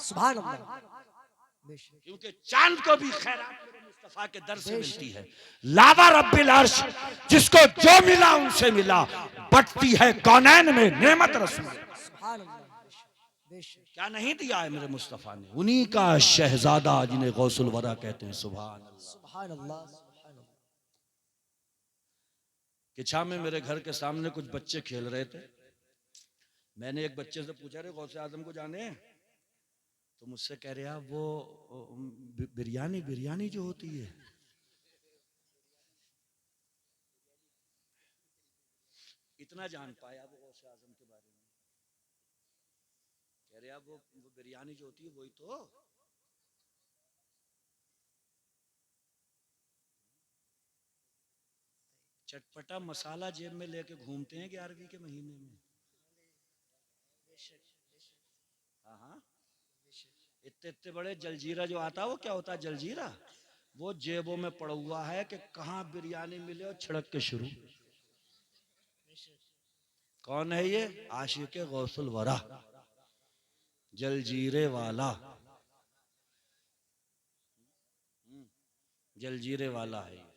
B: सुभान अल्लाह।
C: क्योंकि चांद को भी खैरात मुस्तफा के दर से मिलती है। लावा रब्बिल अर्श, जिसको जो मिला उनसे मिला, बटती है कौनैन में नेमत रसूल। क्या नहीं दिया है मेरे मुस्तफा ने? उन्हीं का शहजादा जिन्हें गौसुल वरा कहते हैं। सुभान अल्लाह। किछा में मेरे घर के सामने कुछ बच्चे खेल रहे थे, मैंने एक बच्चे से पूछा रे गौसे आजम को जाने? तो मुझसे कह रहे आप वो बिरयानी बिरयानी जो होती है, इतना जान पाया वो गौसे आजम के बारे में। कह रहे आप वो बिरयानी जो होती है वही तो। चटपटा मसाला जेब में लेके घूमते हैं 11वीं के महीने में। हाँ हाँ, इतने इतने बड़े जलजीरा जो आता है वो क्या होता है जलजीरा, वो जेबों में पड़ा हुआ है कि कहाँ बिरयानी मिले और छिड़क के शुरू। कौन है ये? आशिक गौसुल वरा, जलजीरे वाला, जलजीरे वाला है।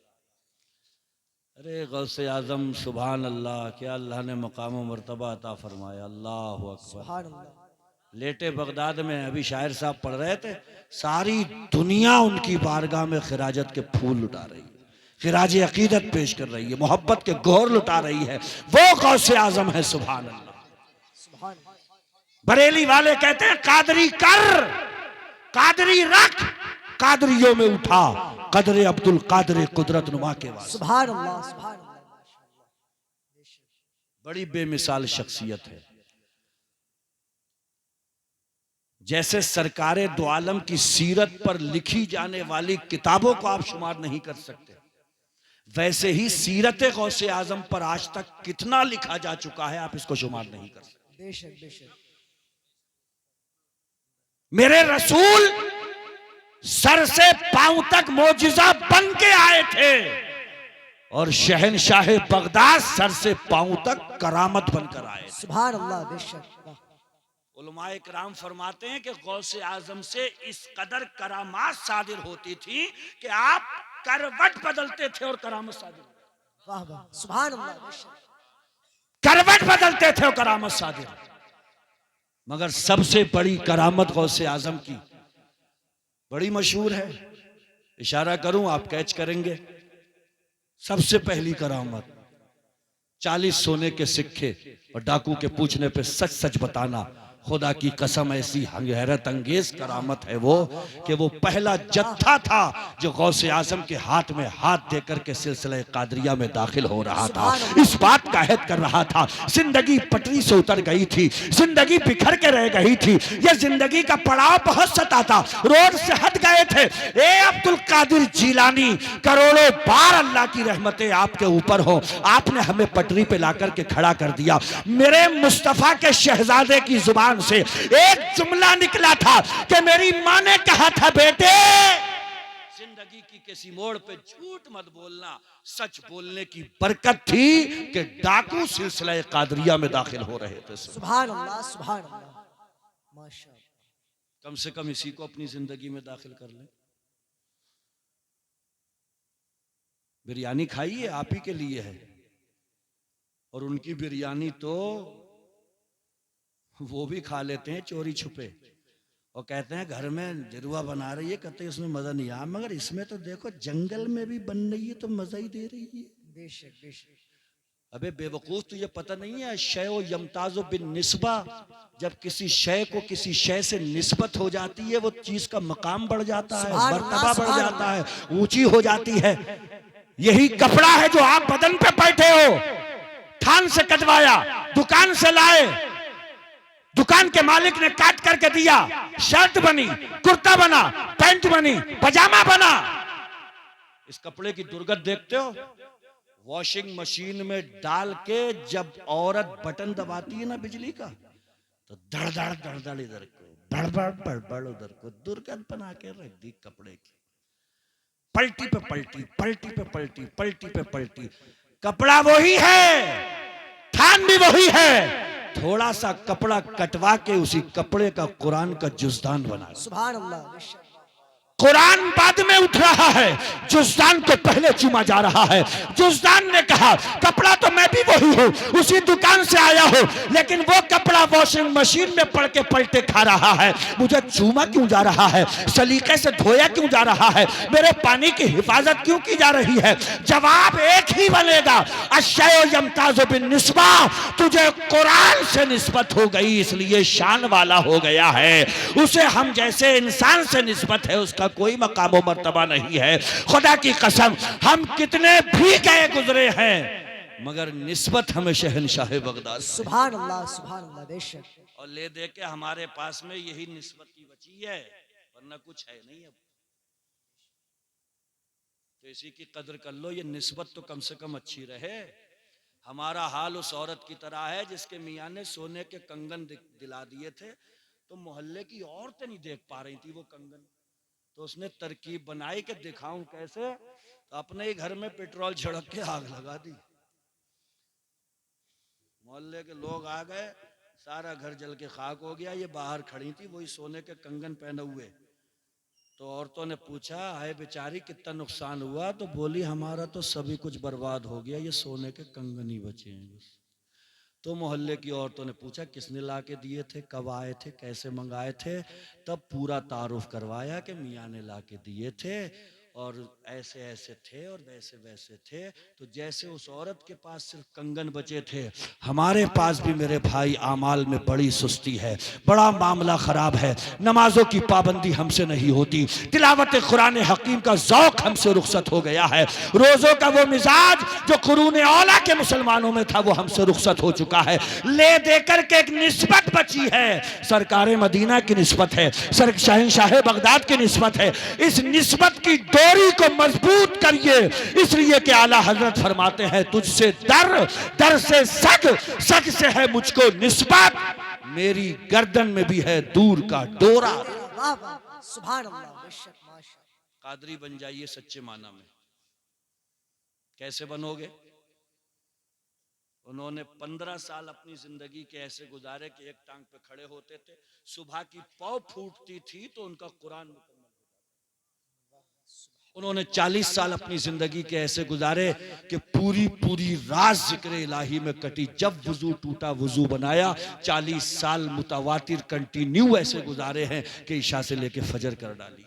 C: अरे गौसे आजम सुभान अल्लाह, क्या अल्लाह ने मकाम व मर्तबा अता फरमाया। अल्लाह अकबर। लेटे बगदाद में अभी शायर साहब पढ़ रहे थे, सारी दुनिया उनकी बारगाह में खिराजत के फूल लुटा रही है, खिराज अकीदत पेश कर रही है, मोहब्बत के गोहर लुटा रही है। वो गौसे आजम है। सुभान अल्लाह। बरेली वाले कहते हैं कादरी कर, कादरी रख, कादरियों में उठा, कदरे अब्दुल कादर कुदरत नुमा के वास्ते।
B: सुभान अल्लाह, सुभान अल्लाह।
C: बड़ी बेमिसाल शख्सियत है। जैसे सरकारे दो आलम की सीरत पर लिखी जाने वाली किताबों को आप शुमार नहीं कर सकते, वैसे ही सीरत गौसे आजम पर आज तक कितना लिखा जा चुका है आप इसको शुमार नहीं कर सकते।
B: बेशक बेशक।
C: मेरे रसूल सर से पांव तक मोजिजा बन के आए थे और शहनशाह बगदाद सर से पांव तक करामत बनकर आए।
B: सुभान अल्लाह, बेशक।
C: उलमाए किराम फरमाते हैं कि गौसे आजम से इस कदर करामात सादिर होती थी कि आप करवट बदलते थे और करामत सादिर।
B: वाह वाह, सुभान अल्लाह, बेशक।
C: करवट बदलते थे और करामत सादिर। मगर सबसे बड़ी करामत गौसे आजम की बड़ी मशहूर है, इशारा करूं आप कैच करेंगे। सबसे पहली करामत 40 सोने के सिक्के और डाकू के पूछने पे सच सच बताना। खुदा की कसम ऐसी हैरत अंगेज करामत है वो कि वो पहला जत्था था जो गौसे आजम के हाथ में हाथ देकर के सिलसिला कादरिया में दाखिल हो रहा था। इस बात का अहद कर रहा था, जिंदगी पटरी से उतर गई थी, जिंदगी बिखर के रह गई थी, ये जिंदगी का पड़ाव बहुत सताता, रोड से हट गए थे। ए अब्दुल कादिर जीलानी, करोड़ों बार अल्लाह की रहमतें आपके ऊपर हो, आपने हमें पटरी पे लाकर के खड़ा कर दिया। मेरे मुस्तफा के शहजादे की जुबान से एक जुमला निकला था कि मेरी मां ने कहा था बेटे जिंदगी की किसी मोड़ पे झूठ मत बोलना। सच बोलने की बरकत थी कि डाकू सिलसिला कादरिया में दाखिल हो रहे थे।
B: सुभान अल्लाह, सुभान अल्लाह, माशाअल्लाह।
C: कम से कम इसी को अपनी जिंदगी में दाखिल कर लें। बिरयानी खाइए, आप ही के लिए है, और उनकी बिरयानी तो वो भी खा लेते हैं चोरी छुपे और कहते हैं घर में जरुआ बना रही है, कहते हैं इसमें मजा नहीं आया, मगर इसमें तो देखो जंगल में भी बन रही है तो मजा ही दे रही है।
B: बेशक बेशक।
C: अबे बेवकूफ, तुझे पता नहीं है शय यमताज़ु बिन निस्बा, जब किसी शय को किसी शय से निस्बत हो जाती है वो चीज का मकाम बढ़ जाता है, मर्तबा बढ़ जाता है, ऊंची हो जाती है। यही कपड़ा है जो आप बदन पे बैठे हो, थान से कटवाया, दुकान से लाए, दुकान के मालिक ने काट करके दिया, शर्ट बनी, कुर्ता बना, पैंट बनी, पजामा बना। इस कपड़े की दुर्गत देखते हो? वॉशिंग मशीन में डाल के जब औरत बटन दबाती है ना बिजली का, तो धड़ धड़ धड़ धड़ इधर को, बड़बड़ बड़बड़ उधर को, दुर्गत बना के रख दी कपड़े की। पलटी पे पलटी, पलटी पे पलटी, पलटी पे पलटी। कपड़ा वही है, थान भी वही है, थोड़ा सा कपड़ा कटवा के उसी कपड़े का कुरान का जुज़दान बना।
B: सुभान अल्लाह,
C: कुरान बाद में उठ रहा है, जुज़दान को पहले चूमा जा रहा है। जुज़दान ने कहा कपड़ा तो मैं भी वही हूँ, उसी दुकान से आया हूँ, लेकिन वो कपड़ा वॉशिंग मशीन में पड़ के पलटे खा रहा है, मुझे चूमा क्यों जा रहा है, सलीके से धोया क्यों जा रहा है, मेरे पानी की हिफाजत क्यों की जा रही है? जवाब एक ही बनेगा, अश्शय यमताज़ु बिन्निस्बा, तुझे कुरान से निस्बत हो गई इसलिए शान वाला हो गया है। उसे हम जैसे इंसान से निस्बत है, उसका कोई मकाम मर्तबा नहीं है। खुदा की कसम, हम कितने भी गए गुजरे हैं मगर निस्बत हमें शहंशाह बगदाद।
B: सुभान अल्लाह बेशक।
C: और ले दे के हमारे पास में यही निस्बत की बची है, वरना कुछ है नहीं। अब तो इसी की कदर कर लो, ये निस्बत तो कम से कम अच्छी रहे। हमारा हाल उस औरत की तरह है जिसके मियाँ ने सोने के कंगन दिला दिए थे, तो मोहल्ले की औरतें नहीं देख पा रही थी वो कंगन, तो उसने तरकीब बनाई कि दिखाऊं कैसे, तो अपने ही घर में पेट्रोल छिड़क के आग लगा दी। मोहल्ले के लोग आ गए, सारा घर जल के खाक हो गया। ये बाहर खड़ी थी वही सोने के कंगन पहने हुए, तो औरतों ने पूछा हाय बेचारी कितना नुकसान हुआ, तो बोली हमारा तो सभी कुछ बर्बाद हो गया, ये सोने के कंगन ही बचे हैं बस। तो मोहल्ले की औरतों ने पूछा किसने ला के दिए थे, कब आए थे, कैसे मंगाए थे, तब पूरा तारुफ करवाया कि मियाँ ने ला के दिए थे और ऐसे ऐसे थे और वैसे वैसे थे। तो जैसे उस औरत के पास सिर्फ कंगन बचे थे, हमारे पास भी मेरे भाई आमाल में बड़ी सुस्ती है, बड़ा मामला ख़राब है। नमाजों की पाबंदी हमसे नहीं होती, तिलावत कुरान हकीम का ज़ौक़ हमसे रुखसत हो गया है, रोज़ों का वो मिजाज जो कुरून औला के मुसलमानों में था वो हमसे रुखसत हो चुका है। ले देकर के एक निस्बत बची है, सरकार मदीना की निस्बत है, शहंशाह बगदाद की निस्बत है। इस निस्बत की डोरी को मजबूत करिए, इसलिए कि आला हजरत फरमाते हैं तुझसे दर, दर से सग, सग से है मुझको निस्बत, मेरी गर्दन में भी है दूर का डोरा।
B: सुभान अल्लाह बेशक माशाअल्लाह।
C: कादरी बन जाइए सच्चे माना में। कैसे बनोगे? उन्होंने 15 साल अपनी जिंदगी के ऐसे गुजारे कि एक टांग पे खड़े होते थे, सुबह की पौ फूटती थी तो उनका कुरान मुकम्मल। उन्होंने 40 साल अपनी जिंदगी के ऐसे गुजारे कि पूरी पूरी रात जिक्र इलाही में कटी, जब वुजू टूटा वुजू बनाया। 40 साल मुतवातिर कंटिन्यू ऐसे गुजारे हैं कि इशा से लेके फजर कर डाली।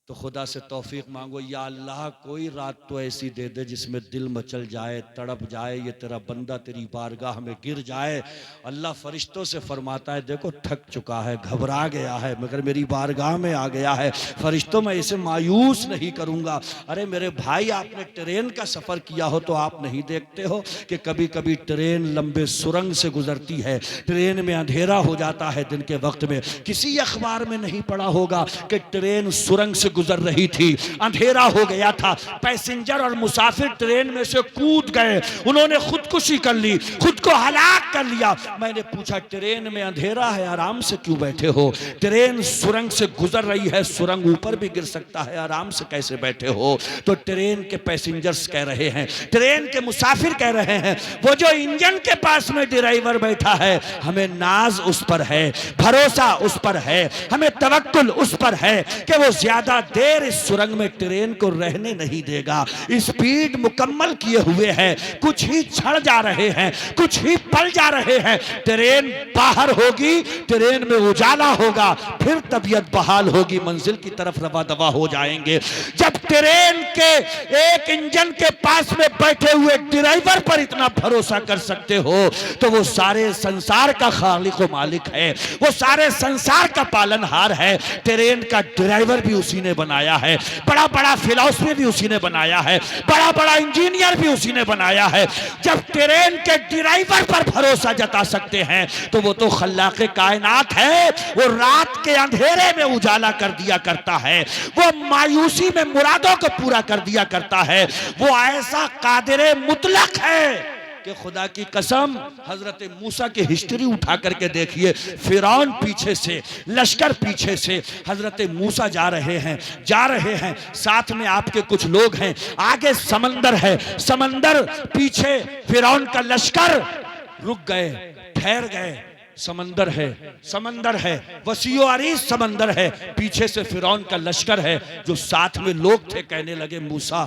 C: तो खुदा से तौफीक मांगो, या अल्लाह कोई रात तो ऐसी दे दे जिसमें दिल मचल जाए, तड़प जाए, ये तेरा बंदा तेरी बारगाह में गिर जाए। अल्लाह फरिश्तों से फरमाता है देखो थक चुका है, घबरा गया है, मगर मेरी बारगाह में आ गया है। फरिश्तों मैं इसे मायूस नहीं करूँगा। अरे मेरे भाई, आपने ट्रेन का सफ़र किया हो तो आप नहीं देखते हो कि कभी कभी ट्रेन लंबे सुरंग से गुजरती है, ट्रेन में अंधेरा हो जाता है दिन के वक्त में। किसी अखबार में नहीं पढ़ा होगा कि ट्रेन सुरंग से गुजर रही थी, अंधेरा हो गया था, पैसेंजर और मुसाफिर ट्रेन में से कूद गए, उन्होंने खुदकुशी कर ली, खुद को हलाक कर लिया। मैंने पूछा ट्रेन में अंधेरा है, आराम से क्यों बैठे हो? ट्रेन सुरंग से गुजर रही है, सुरंग ऊपर भी गिर सकता है, आराम से कैसे बैठे हो? तो ट्रेन के पैसेंजर्स कह रहे हैं, ट्रेन के मुसाफिर कह रहे हैं, वो जो इंजन के पास में ड्राइवर बैठा है, हमें नाज उस पर है, भरोसा उस पर है, हमें तवक्कुल उस पर है कि वो ज्यादा देर इस सुरंग में ट्रेन को रहने नहीं देगा। स्पीड मुकम्मल किए हुए हैं, कुछ ही चढ़ जा रहे हैं, कुछ ही पल जा रहे हैं। ट्रेन बाहर होगी, ट्रेन में उजाला होगा, फिर तबीयत बहाल होगी, मंजिल की तरफ रवा दवा हो जाएंगे। जब ट्रेन के एक इंजन के पास में बैठे हुए ड्राइवर पर इतना भरोसा कर सकते हो तो वो सारे संसार का खालिक व मालिक है, वो सारे संसार का पालनहार है। ट्रेन का ड्राइवर भी उसी ने बनाया है, बड़ा बड़ा फिलॉसफी भी उसी ने बनाया है, बड़ा बड़ा इंजीनियर भी उसी ने बनाया है। जब ट्रेन के ड्राइवर पर भरोसा जता सकते हैं तो वो तो खल्लाक़े कायनात है, वो रात के अंधेरे में उजाला कर दिया करता है, वो मायूसी में मुरादों को पूरा कर दिया करता है, वो ऐसा कादिर मुतलक है कि खुदा की कसम हजरत मूसा की हिस्ट्री उठा करके देखिए। फिरौन पीछे से, लश्कर पीछे से, हजरत मूसा जा रहे हैं, साथ में आपके कुछ लोग हैं, आगे समंदर है, समंदर पीछे फिरौन का लश्कर। रुक गए, ठहर गए, समंदर है, समंदर है, वसीओ अरीज समंदर है, पीछे से फिरौन का लश्कर है। जो साथ में लोग थे कहने लगे मूसा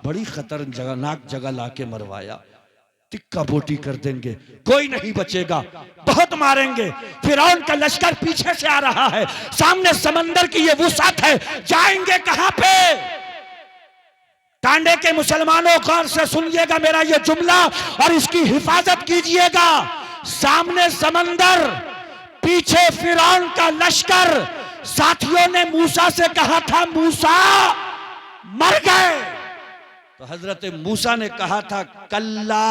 C: बड़ी खतरनाक जगह लाके मरवाया, टिक्का बोटी कर देंगे, कोई नहीं बचेगा, बहुत मारेंगे। फिरौन का लश्कर पीछे से आ रहा है, सामने समंदर की ये वुसअत है, जाएंगे कहां पे? टांडे के मुसलमानों गौर से सुनिएगा मेरा ये जुमला और इसकी हिफाजत कीजिएगा। सामने समंदर, पीछे फिरौन का लश्कर। साथियों ने मूसा से कहा था मूसा मर गए, तो हजरत मूसा ने कहा था कल्ला,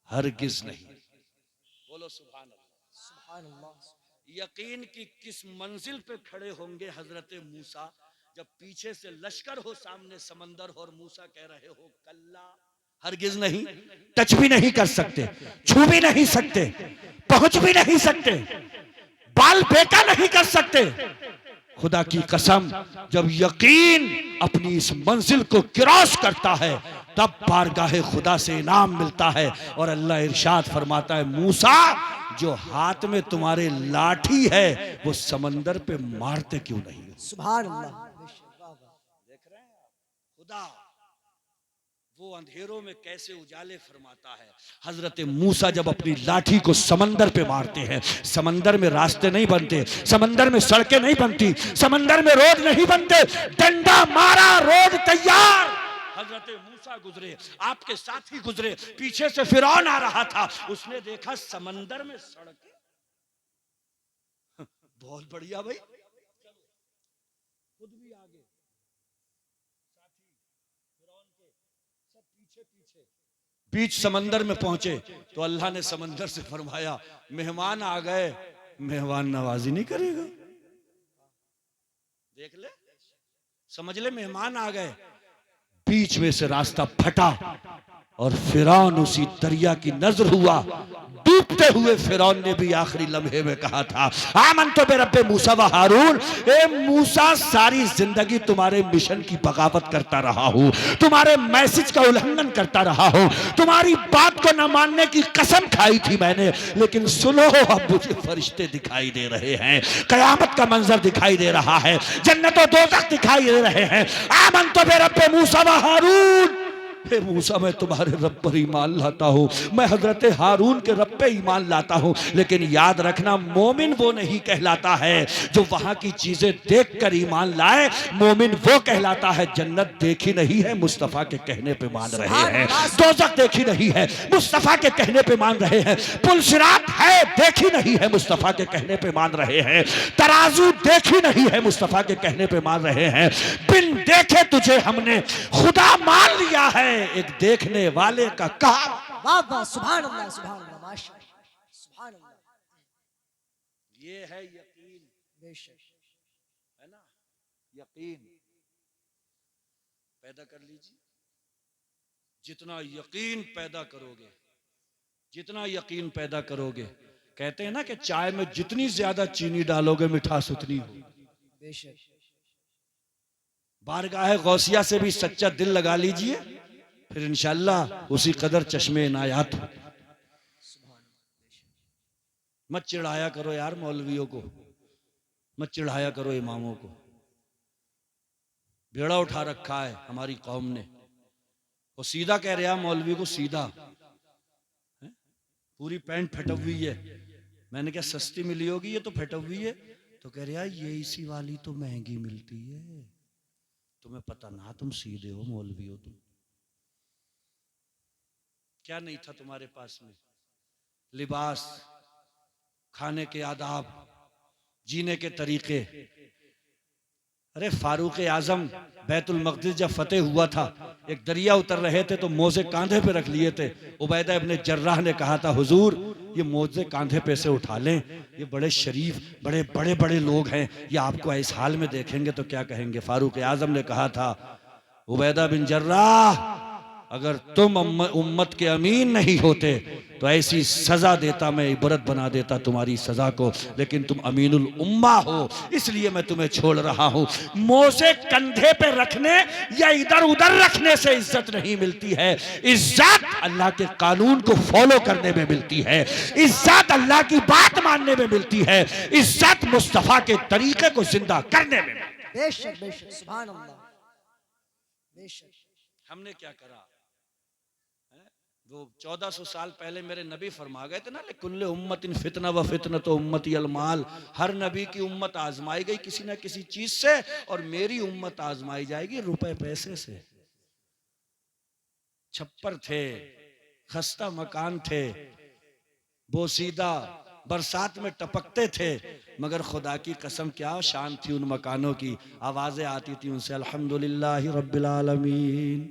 C: हरगिज नहीं। बोलो सुभान अल्लाह।
B: सुभान अल्लाह।
C: यकीन की किस मंजिल पे खड़े होंगे हजरत मूसा जब पीछे से लश्कर हो, सामने समंदर हो और मूसा कह रहे हो कल्ला, हरगिज नहीं। टच भी नहीं कर सकते, छू भी नहीं सकते, पहुंच भी नहीं सकते, बाल बेका नहीं कर सकते। खुदा की कसम, जब यकीन अपनी इस मंजिल को क्रॉस करता है तब बारगाहे खुदा से इनाम मिलता है। और अल्लाह इरशाद फरमाता है मूसा जो हाथ में तुम्हारे लाठी है वो समंदर पे मारते क्यों नहीं हो?
B: सुभान अल्लाह।
C: देख रहे हैं खुदा वो अंधेरों में कैसे उजाले फरमाता है। हजरत मूसा जब अपनी लाठी को समंदर पे मारते हैं, समंदर में रास्ते नहीं बनते, समंदर में सड़कें नहीं बनती, समंदर में रोड नहीं बनते, डंडा मारा रोड तैयार। हजरत मूसा गुजरे, आपके साथी गुजरे, पीछे से फिरौन आ रहा था, उसने देखा समंदर में सड़कें, बहुत बढ़िया भाई, खुद भी आगे, साथी फिरौन के सब पीछे पीछे, बीच समंदर में पहुंचे तो अल्लाह ने समंदर से फरमाया मेहमान आ गए, मेहमान नवाजी नहीं करेगा? देख ले, समझ ले, मेहमान आ गए। बीच में से रास्ता फटा और फिरौन उसी दरिया की नजर हुआ। डूबते हुए फिरौन ने भी आखिरी लम्हे में कहा था आमनतु बिरब्बि मूसा व हारून, ए मूसा सारी जिंदगी तुम्हारे मिशन की बगावत करता रहा हूं, तुम्हारे मैसेज का उल्लंघन करता रहा हूं, तुम्हारी बात को न मानने की कसम खाई थी मैंने, लेकिन सुनो अब मुझे फरिश्ते दिखाई दे रहे हैं, कयामत का मंजर दिखाई दे रहा है, जन्नत और दोज़ख दिखाई दे रहे हैं। आमनतु बिरब्बि मूसा व हारून, हे मूसा मैं तुम्हारे रब पर ईमान लाता हूँ, मैं हजरत हारून के रब पे ईमान लाता हूँ। लेकिन याद रखना मोमिन वो नहीं कहलाता है जो वहां की चीजें देखकर ईमान लाए, मोमिन वो कहलाता है जन्नत देखी नहीं है मुस्तफा के कहने पे मान रहे हैं, दोज़ख देखी नहीं है मुस्तफा के कहने पे मान रहे हैं, पुल सिरात है देखी नहीं है मुस्तफा के कहने पे मान रहे हैं, तराजू देखी नहीं है मुस्तफा के कहने पे मान रहे हैं, बिन देखे तुझे हमने खुदा मान लिया है, एक देखने वाले का कहा।
B: वाह वाह, सुभान अल्लाह, सुभान अल्लाह, माशाअल्लाह, सुभान अल्लाह।
C: ये है यकीन,
B: बेशक
C: है ना, यकीन पैदा कर लीजिए। जितना यकीन पैदा करोगे, जितना यकीन पैदा करोगे, कहते हैं ना कि चाय में जितनी ज्यादा चीनी डालोगे मिठास उतनी होगी।
B: बेशक
C: बारगाह गौसिया से भी सच्चा दिल लगा लीजिए, फिर इंशाअल्लाह उसी कदर चश्मे इनायात हो। मत चिढ़ाया करो यार मौलवियों को, मत चिढ़ाया करो इमामों को, बेड़ा उठा रखा है हमारी कौम ने। वो सीधा कह रहा मौलवी को, सीधा पूरी पैंट फटा हुई है, मैंने क्या सस्ती मिली होगी, ये तो फटा हुई है, तो कह रहा ये इसी वाली तो महंगी मिलती है, तुम्हें पता ना, तुम सीधे हो मौलवी हो, तुम क्या नहीं था तुम्हारे पास में? लिबास, खाने के आदाब, जीने के तरीके। अरे फारूक आजम बैतुल मक़दिस जब फतेह हुआ था, एक दरिया उतर रहे थे तो मोजे कांधे पे रख लिए थे। उबैदा इब्ने जर्राह ने कहा था हुजूर ये मोजे कांधे पे से उठा लें, ये बड़े शरीफ बड़े बड़े बड़े लोग हैं, ये आपको इस हाल में देखेंगे तो क्या कहेंगे? फारूक आजम ने कहा था उबैदा बिन जर्राह अगर तुम उम्मत के अमीन नहीं होते तो ऐसी सजा देता, मैं इबरत बना देता तुम्हारी सजा को, लेकिन तुम अमीनुल उम्मा हो, इसलिए मैं तुम्हें छोड़ रहा हूं। मोसे कंधे पे रखने या इधर उधर रखने से इज्जत नहीं मिलती है। इज्जत अल्लाह के कानून को फॉलो करने में मिलती है, इज्जत अल्लाह की बात मानने में मिलती है, इज्जत मुस्तफा के तरीके को जिंदा करने में।
B: बेशक बेशक, सुभान अल्लाह। बेशक
C: हमने क्या करा? वो 1400 साल पहले मेरे नबी फरमा गए थे ना, कुल्ले उम्मतिन फितना व फितना तो उम्मती अलमाल, हर नबी की उम्मत आजमाई गई किसी ना किसी चीज से, और मेरी उम्मत आजमाई जाएगी रुपए पैसे से। छप्पर थे, खस्ता मकान थे, बोसीदा बरसात में टपकते थे, मगर खुदा की कसम क्या शान थी उन मकानों की। आवाजें आती थी उनसे, अल्हम्दुलिल्लाहि रब्बिल आलमीन,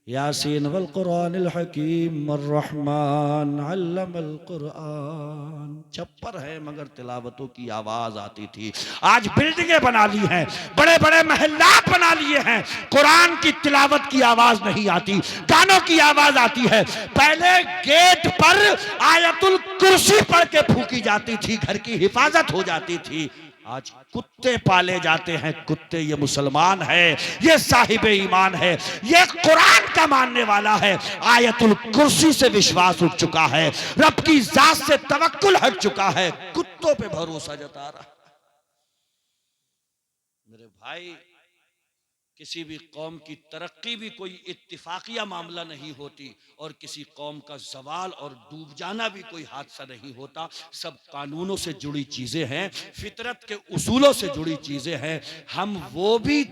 C: यासीन वल कुरानिल हकीम अर्रहमान अल्लमल कुरान। छप्पर है मगर तिलावतों की आवाज आती थी। आज बिल्डिंगें बना ली हैं, बड़े बड़े महल्लात बना लिए हैं, कुरान की तिलावत की आवाज नहीं आती, गानों की आवाज आती है। पहले गेट पर आयतुल कुर्सी पढ़ के फूकी जाती थी, घर की हिफाजत हो जाती थी। आज कुत्ते पाले जाते हैं, कुत्ते। ये मुसलमान है, ये साहिब ईमान है, ये कुरान का मानने वाला है। आयतुल कुर्सी से विश्वास उठ चुका है, रब की जात से तवक्कुल हट चुका है, कुत्तों पे भरोसा जता रहा। मेरे भाई, किसी भी कौम की तरक्की भी कोई इत्तिफाकिया मामला नहीं होती, और किसी कौम का जवाल और डूब जाना भी कोई हादसा नहीं होता। सब कानूनों से जुड़ी चीजें हैं, फितरत के उसूलों से जुड़ी चीजें हैं। हम वो भी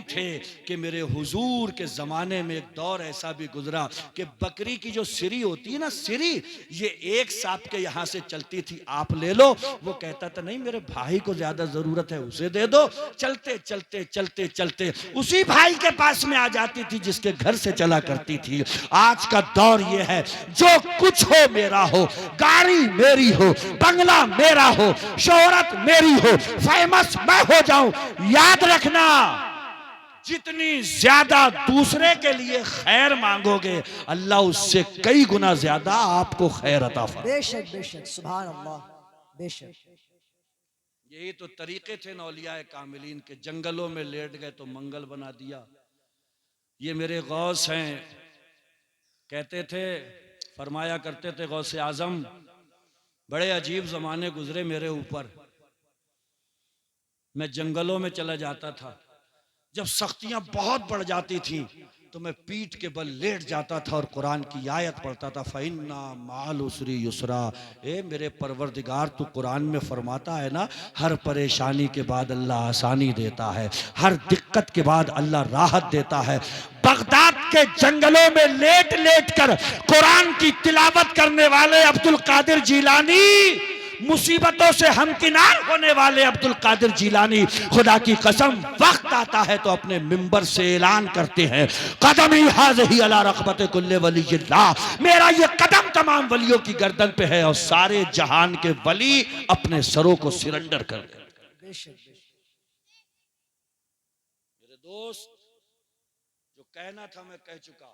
C: थे कि मेरे हुजूर के जमाने में एक दौर ऐसा भी गुजरा कि बकरी की जो सिरी होती है ना, सिरी, ये एक सांप के यहाँ से चलती थी, आप ले लो। वो कहता था नहीं, मेरे भाई को ज्यादा जरूरत है, उसे दे दो। चलते चलते चलते चलते उसी भाई के पास में आ जाती थी जिसके घर से चला करती थी। आज का दौर ये है, जो कुछ हो मेरा हो, गाड़ी मेरी हो, बंगला मेरा हो, शोहरत मेरी हो, फेमस मैं हो जाऊं। याद रखना, जितनी ज्यादा दूसरे के लिए खैर मांगोगे, अल्लाह उससे कई गुना ज्यादा आपको खैर अता फरमाएगा।
B: बेशक बेशक, सुभान अल्लाह। बेशक
C: यही तो तरीके थे औलिया कामिलीन के। जंगलों में लेट गए तो मंगल बना दिया। ये मेरे गौस हैं, कहते थे, फरमाया करते थे गौसे आजम, बड़े अजीब जमाने गुजरे मेरे ऊपर। मैं जंगलों में चला जाता था, जब सख्तियां बहुत बढ़ जाती थी तो मैं पीठ के बल लेट जाता था और कुरान की आयत पढ़ता था, फ़इन्ना माल उसरी युसरा। ए मेरे परवरदिगार, तू कुरान में फरमाता है ना, हर परेशानी के बाद अल्लाह आसानी देता है, हर दिक्कत के बाद अल्लाह राहत देता है। बगदाद के जंगलों में लेट लेट कर कुरान की तिलावत करने वाले अब्दुल कादिर जिलानी, मुसीबतों से हमकिनार होने वाले अब्दुल कादिर जिलानी, खुदा की कसम वक्त आता है तो अपने मिंबर से ऐलान करते हैं, कदमी हाज़िही अला रक़बत कुल्ले वलीयिल्लाह, मेरा ये कदम तमाम वलियों की गर्दन पे है और सारे जहान के वली अपने सरों को सिरेंडर कर दे। मेरे दोस्त, जो कहना था मैं कह चुका।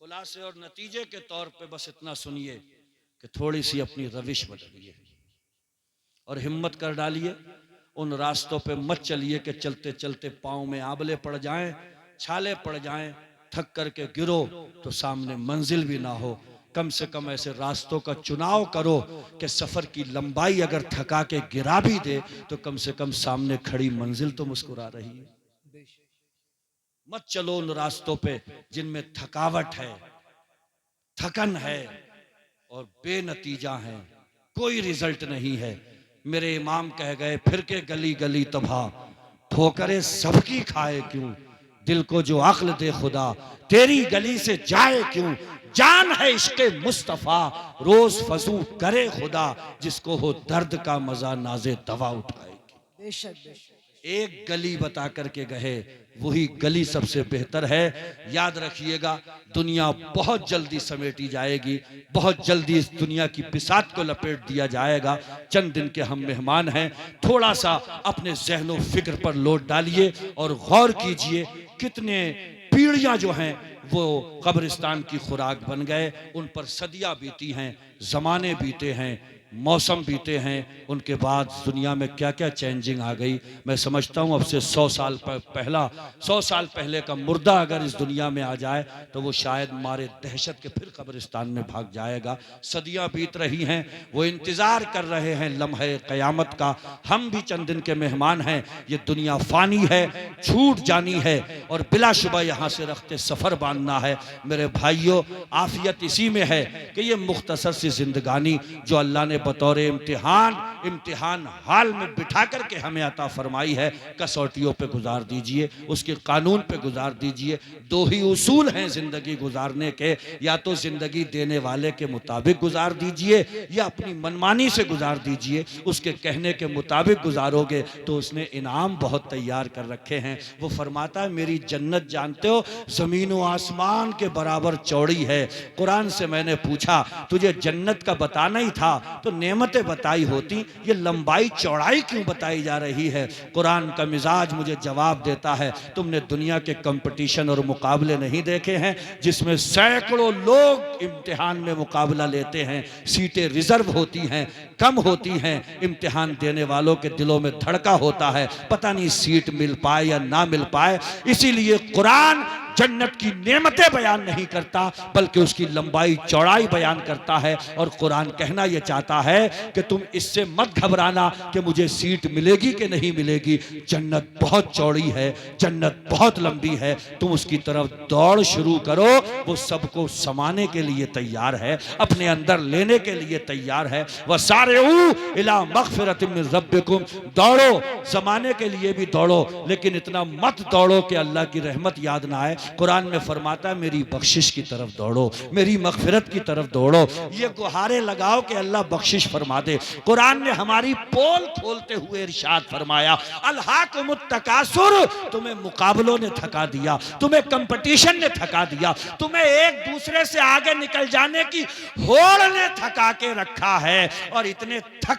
C: खुलासे और नतीजे के तौर पे बस इतना सुनिए कि थोड़ी सी अपनी रविश बदलिए और हिम्मत कर डालिए। उन रास्तों पे मत चलिए कि चलते चलते पाँव में आंवले पड़ जाएं, छाले पड़ जाएं, थक करके गिरो तो सामने मंजिल भी ना हो। कम से कम ऐसे रास्तों का चुनाव करो कि सफर की लंबाई अगर थका के गिरा भी दे तो कम से कम सामने खड़ी मंजिल तो मुस्कुरा रही है। मत चलो उन रास्तों पे जिनमें थकावट है, थकन है और बेनतीजा है, कोई रिजल्ट नहीं है। मेरे इमाम कह गए, फिर के गली गली तबाह, ठोकरे सबकी खाए क्यों, दिल को जो अक्ल दे खुदा, तेरी गली से जाए क्यों। जान है इश्क़े मुस्तफ़ा, रोज फजू करे खुदा, जिसको हो दर्द का मजा नाज़े दवा उठाएगी।
B: बेशक बेशक।
C: एक गली बता करके गए, वही गली सबसे बेहतर है। याद रखिएगा, दुनिया बहुत जल्दी समेटी जाएगी, बहुत जल्दी इस दुनिया की बिसात को लपेट दिया जाएगा। चंद दिन के हम मेहमान हैं, थोड़ा सा अपने ज़हनो फिक्र पर लोड डालिए और गौर कीजिए कितने पीढ़ियां जो हैं वो कब्रिस्तान की खुराक बन गए। उन पर सदियां बीती हैं, ज़माने बीते हैं, मौसम बीते हैं। उनके बाद दुनिया में क्या क्या चेंजिंग आ गई। मैं समझता हूँ अब से 100 साल पहले का मुर्दा अगर इस दुनिया में आ जाए तो वो शायद मारे दहशत के फिर कब्रिस्तान में भाग जाएगा। सदियां बीत रही हैं, वो इंतज़ार कर रहे हैं लम्हे क़यामत का। हम भी चंद दिन के मेहमान हैं। ये दुनिया फ़ानी है, छूट जानी है और बिलाशुबा यहाँ से रखते सफ़र बांधना है। मेरे भाइयों, आफियत इसी में है कि ये मुख्तसर सी जिंदगानी जो अल्लाह ने बतौर इम्तिहान हाल में बिठा करके हमें अता फरमाई है, कसौटियों पे गुजार दीजिए, उसके कानून पे गुजार दीजिए। दो ही उसूल हैं जिंदगी गुजारने के, या तो जिंदगी देने वाले के मुताबिक गुजार दीजिए या अपनी मनमानी से गुजार दीजिए। उसके कहने के मुताबिक गुजारोगे तो उसने इनाम बहुत तैयार कर रखे हैं। वो फरमाता है मेरी जन्नत जानते हो जमीन व आसमान के बराबर चौड़ी है। कुरान से मैंने पूछा तुझे जन्नत का बताना ही था तो नेमतें बताई होती, ये लंबाई चौड़ाई क्यों बताई जा रही है? कुरान का मिजाज मुझे जवाब देता है तुमने दुनिया के कंपटीशन और मुकाबले नहीं देखे हैं जिसमें सैकड़ों लोग इम्तिहान में मुकाबला लेते हैं, सीटें रिजर्व होती हैं, कम होती हैं, इम्तिहान देने वालों के दिलों में धड़का होता है, पता नहीं सीट मिल पाए या ना मिल पाए। इसीलिए कुरान जन्नत की नेमतें बयान नहीं करता बल्कि उसकी लंबाई चौड़ाई बयान करता है। और कुरान कहना यह चाहता है कि तुम इससे मत घबराना कि मुझे सीट मिलेगी कि नहीं मिलेगी। जन्नत बहुत चौड़ी है, जन्नत बहुत लंबी है, तुम उसकी तरफ दौड़ शुरू करो। वो सबको समाने के लिए तैयार है, अपने अंदर लेने के लिए तैयार है। वसारिऊ इला मगफिरतिम मिन रब्बिकुम, दौड़ो, जमाने के लिए भी दौड़ो, लेकिन इतना मत दौड़ो कि अल्लाह की रहमत याद ना आए। कुरान में फरमाता है मेरी बख्शिश की तरफ दौड़ो, मेरी मगफिरत की तरफ दौड़ो। ये गुहारे लगाओ कि अल्लाह बख्शिश फरमा दे। कुरान ने हमारी पोल खोलते हुए इरशाद फरमाया अल्हाकुमुत तकासुर, तुम्हें मुकाबलों ने थका दिया, तुम्हें कंपटीशन ने थका दिया, तुम्हें एक दूसरे से आगे निकल जाने की होड़ ने थका के रखा है। और इतने थक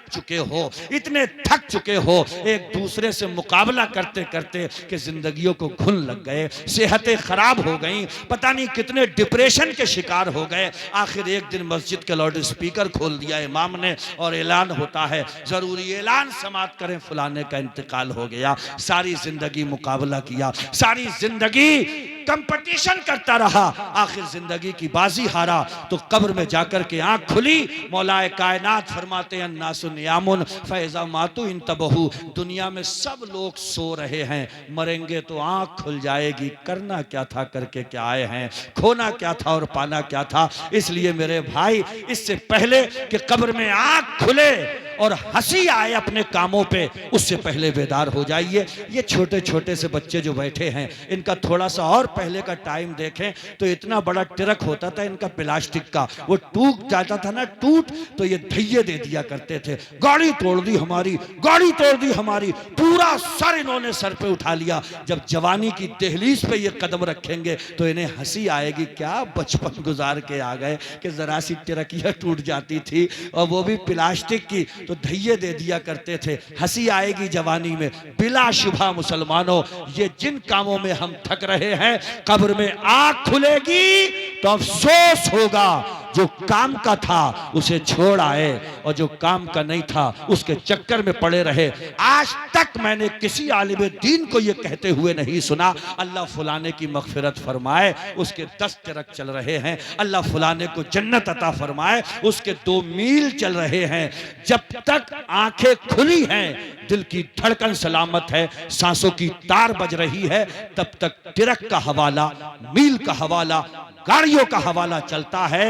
C: चुके हो एक दूसरे से मुकाबला करते करते कि जिंदगियों को घुन लग गए, सेहतें खराब हो गई, पता नहीं कितने डिप्रेशन के शिकार हो गए। आखिर एक दिन मस्जिद के लाउड स्पीकर खोल दिया इमाम ने और ऐलान होता है जरूरी ऐलान समाप्त करें, फलाने का इंतकाल हो गया। सारी जिंदगी मुकाबला किया, सारी जिंदगी कंपटीशन करता रहा, आखिर जिंदगी की बाजी हारा तो कब्र में जाकर के आंख खुली। मौलाए कायनात फरमाते हैं नासु नियामुन फैजा मातु इंतबहु, दुनिया में सब लोग सो रहे हैं, मरेंगे तो आंख खुल जाएगी। करना क्या था करके क्या आए हैं, खोना क्या था और पाना क्या था। इसलिए मेरे भाई इससे पहले कि कब्र में आंख खुले और हंसी आए अपने कामों पे, उससे पहले बेदार हो जाइए। ये छोटे छोटे से बच्चे जो बैठे हैं इनका थोड़ा सा और पहले का टाइम देखें तो इतना बड़ा ट्रक होता था इनका प्लास्टिक का, वो टूट जाता था ना टूट तो ये धैये दे दिया करते थे, गाड़ी तोड़ दी हमारी, गाड़ी तोड़ दी हमारी, पूरा सर इन्होंने सर पे उठा लिया। जब जवानी की दहलीज पे ये कदम रखेंगे तो इन्हें हंसी आएगी, क्या बचपन गुजार के आ गए कि जरा सी ट्रकिया टूट जाती थी और वो भी प्लास्टिक की, तो धैये दे दिया करते थे। हंसी आएगी जवानी में। बिला शुबा मुसलमानों, ये जिन कामों में हम थक रहे हैं, कब्र में आंख खुलेगी तो अफसोस होगा। जो काम का था उसे छोड़ आए और जो काम का नहीं था उसके चक्कर में पड़े रहे। आज तक मैंने किसी आलिम दीन को यह कहते हुए नहीं सुना अल्लाह फलाने की मगफिरत फरमाए, उसके 10 ट्रक चल रहे हैं, अल्लाह फलाने को जन्नत अता फरमाए, उसके 2 मील चल रहे हैं। जब तक आंखें खुली हैं, दिल की धड़कन सलामत है, सांसों की तार बज रही है, तब तक ट्रक का हवाला, मील का हवाला, गाड़ियों का हवाला चलता है।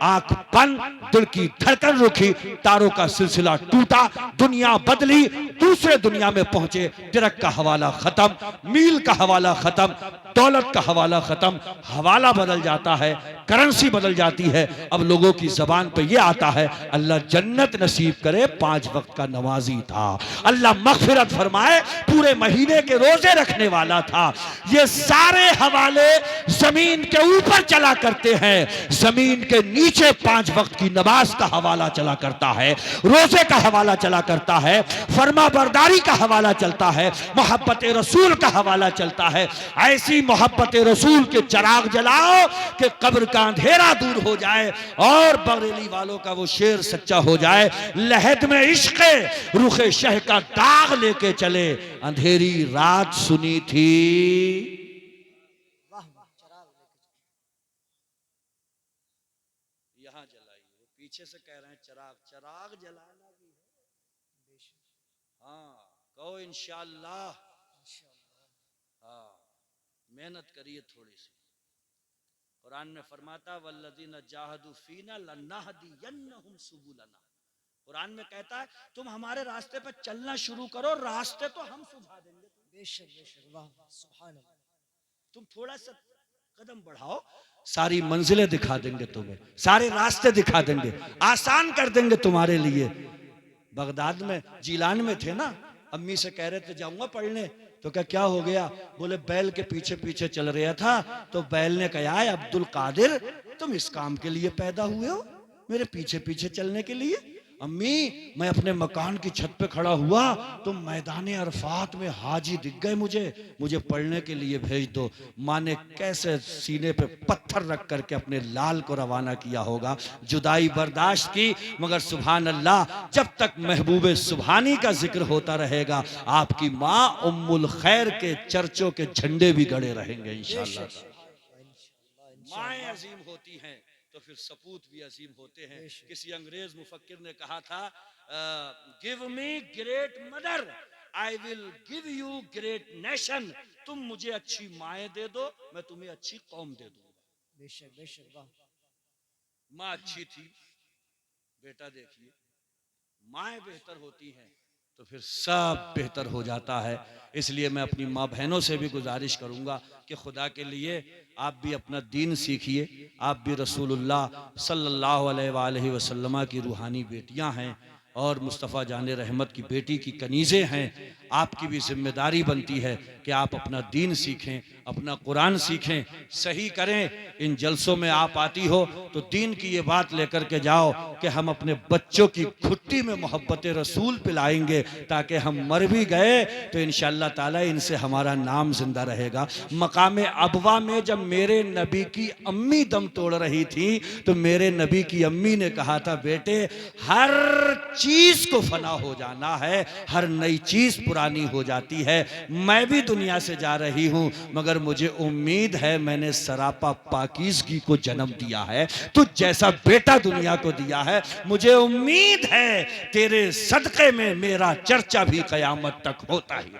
C: आंख बंद, दिल की धड़कन रुकी, तारों का सिलसिला टूटा, दुनिया बदली, दूसरे दुनिया में पहुंचे, ट्रक का हवाला खत्म, मील का हवाला खत्म, दौलत का हवाला खत्म, हवाला बदल जाता है, करेंसी बदल जाती है। अब लोगों की जबान पे ये आता है अल्लाह जन्नत नसीब करे, 5 वक्त का नमाजी था, अल्लाह मगफिरत फरमाए, पूरे महीने के रोजे रखने वाला था। ये सारे हवाले जमीन के ऊपर चला करते हैं, जमीन के नीचे 5 वक्त की नमाज का हवाला चला करता है, रोजे का हवाला चला करता है, फर्मा बरदारी का हवाला चलता है, मोहब्बत रसूल का हवाला चलता है। ऐसी मोहब्बत रसूल के चिराग जलाओ कि कब्र का अंधेरा दूर हो जाए और बरेली वालों का वो शेर सच्चा हो जाए, लहद में इश्क रुखे शह का दाग लेके चले, अंधेरी रात सुनी थी।
B: वाह वाह, चराग
C: यहां जलाई, वो पीछे से कह रहे हैं चिराग, चिराग जलाना भी है। हाँ कहो इंशाअल्लाह। हाँ मेहनत करिए थोड़ी सी। कुरान में फरमाता वल्लज़ीना जाहदू फीना लनहदियन्नहुम सुबुलना। कुरान में कहता है तुम हमारे रास्ते पर चलना शुरू करो, रास्ते तो हम सुझा देंगे।
B: बेशक बेशक, वाह सुभान अल्लाह।
C: तुम थोड़ा सा कदम बढ़ाओ, सारी मंजिलें दिखा देंगे तुम्हें, सारे रास्ते दिखा देंगे, आसान कर देंगे तुम्हारे लिए। बगदाद में जीलान में थे ना, अम्मी से कह रहे थे जाऊंगा पढ़ने, तो क्या हो गया? बोले बैल के पीछे पीछे चल रहा था, तो बैल ने कहा है अब्दुल कादिर तुम इस काम के लिए पैदा हुए हो, मेरे पीछे पीछे चलने के लिए? अम्मी मैं अपने मकान की छत पे खड़ा हुआ तो मैदान अरफात में हाजी दिख गए, मुझे पढ़ने के लिए भेज दो। माँ ने कैसे सीने पे पत्थर रख करके अपने लाल को रवाना किया होगा। जुदाई बर्दाश्त की, मगर सुभान अल्लाह जब तक महबूबे सुभानी का जिक्र होता रहेगा आपकी माँ उम्मुल खैर के चर्चों के झंडे भी गड़े रहेंगे इंशाअल्लाह। माएं अजीम होती हैं तो फिर सपूत भी अजीम होते हैं। किसी अंग्रेज मुफक्किर ने कहा था give me great mother I will give you great nation. तुम मुझे अच्छी माएं दे दो, मैं तुम्हें अच्छी कौम दे दूंगा।
B: बेशक बेशक, वाह।
C: माँ अच्छी थी, बेटा देखिए माएं बेहतर होती हैं तो फिर सब बेहतर हो जाता है। इसलिए मैं अपनी माँ बहनों से भी गुजारिश करूंगा कि खुदा के लिए आप भी अपना दीन सीखिए। आप भी रसूलुल्लाह सल्लल्लाहु अलैहि वसल्लम की रूहानी बेटियां हैं और मुस्तफ़ा जान रहमत की बेटी की कनीज़ें हैं। आपकी भी जिम्मेदारी बनती है कि आप अपना दीन सीखें, अपना कुरान सीखें, सही करें। इन जलसों में आप आती हो तो दीन की ये बात लेकर के जाओ कि हम अपने बच्चों की खुट्टी में मोहब्बत रसूल पिलाएंगे, ताकि हम मर भी गए तो इंशाअल्लाह ताला इनसे हमारा नाम जिंदा रहेगा। मकाम अबवा में जब मेरे नबी की अम्मी दम तोड़ रही थी तो मेरे नबी की अम्मी ने कहा था बेटे हर चीज को फना हो जाना है, हर नई चीज पुरानी हो जाती है। मैं भी दुनिया से जा रही हूं मगर मुझे उम्मीद है मैंने सरापा पाकीज़गी को जन्म दिया है, तुझ जैसा बेटा दुनिया को दिया है। मुझे उम्मीद है तेरे सदक़े में मेरा चर्चा भी क़यामत तक होता ही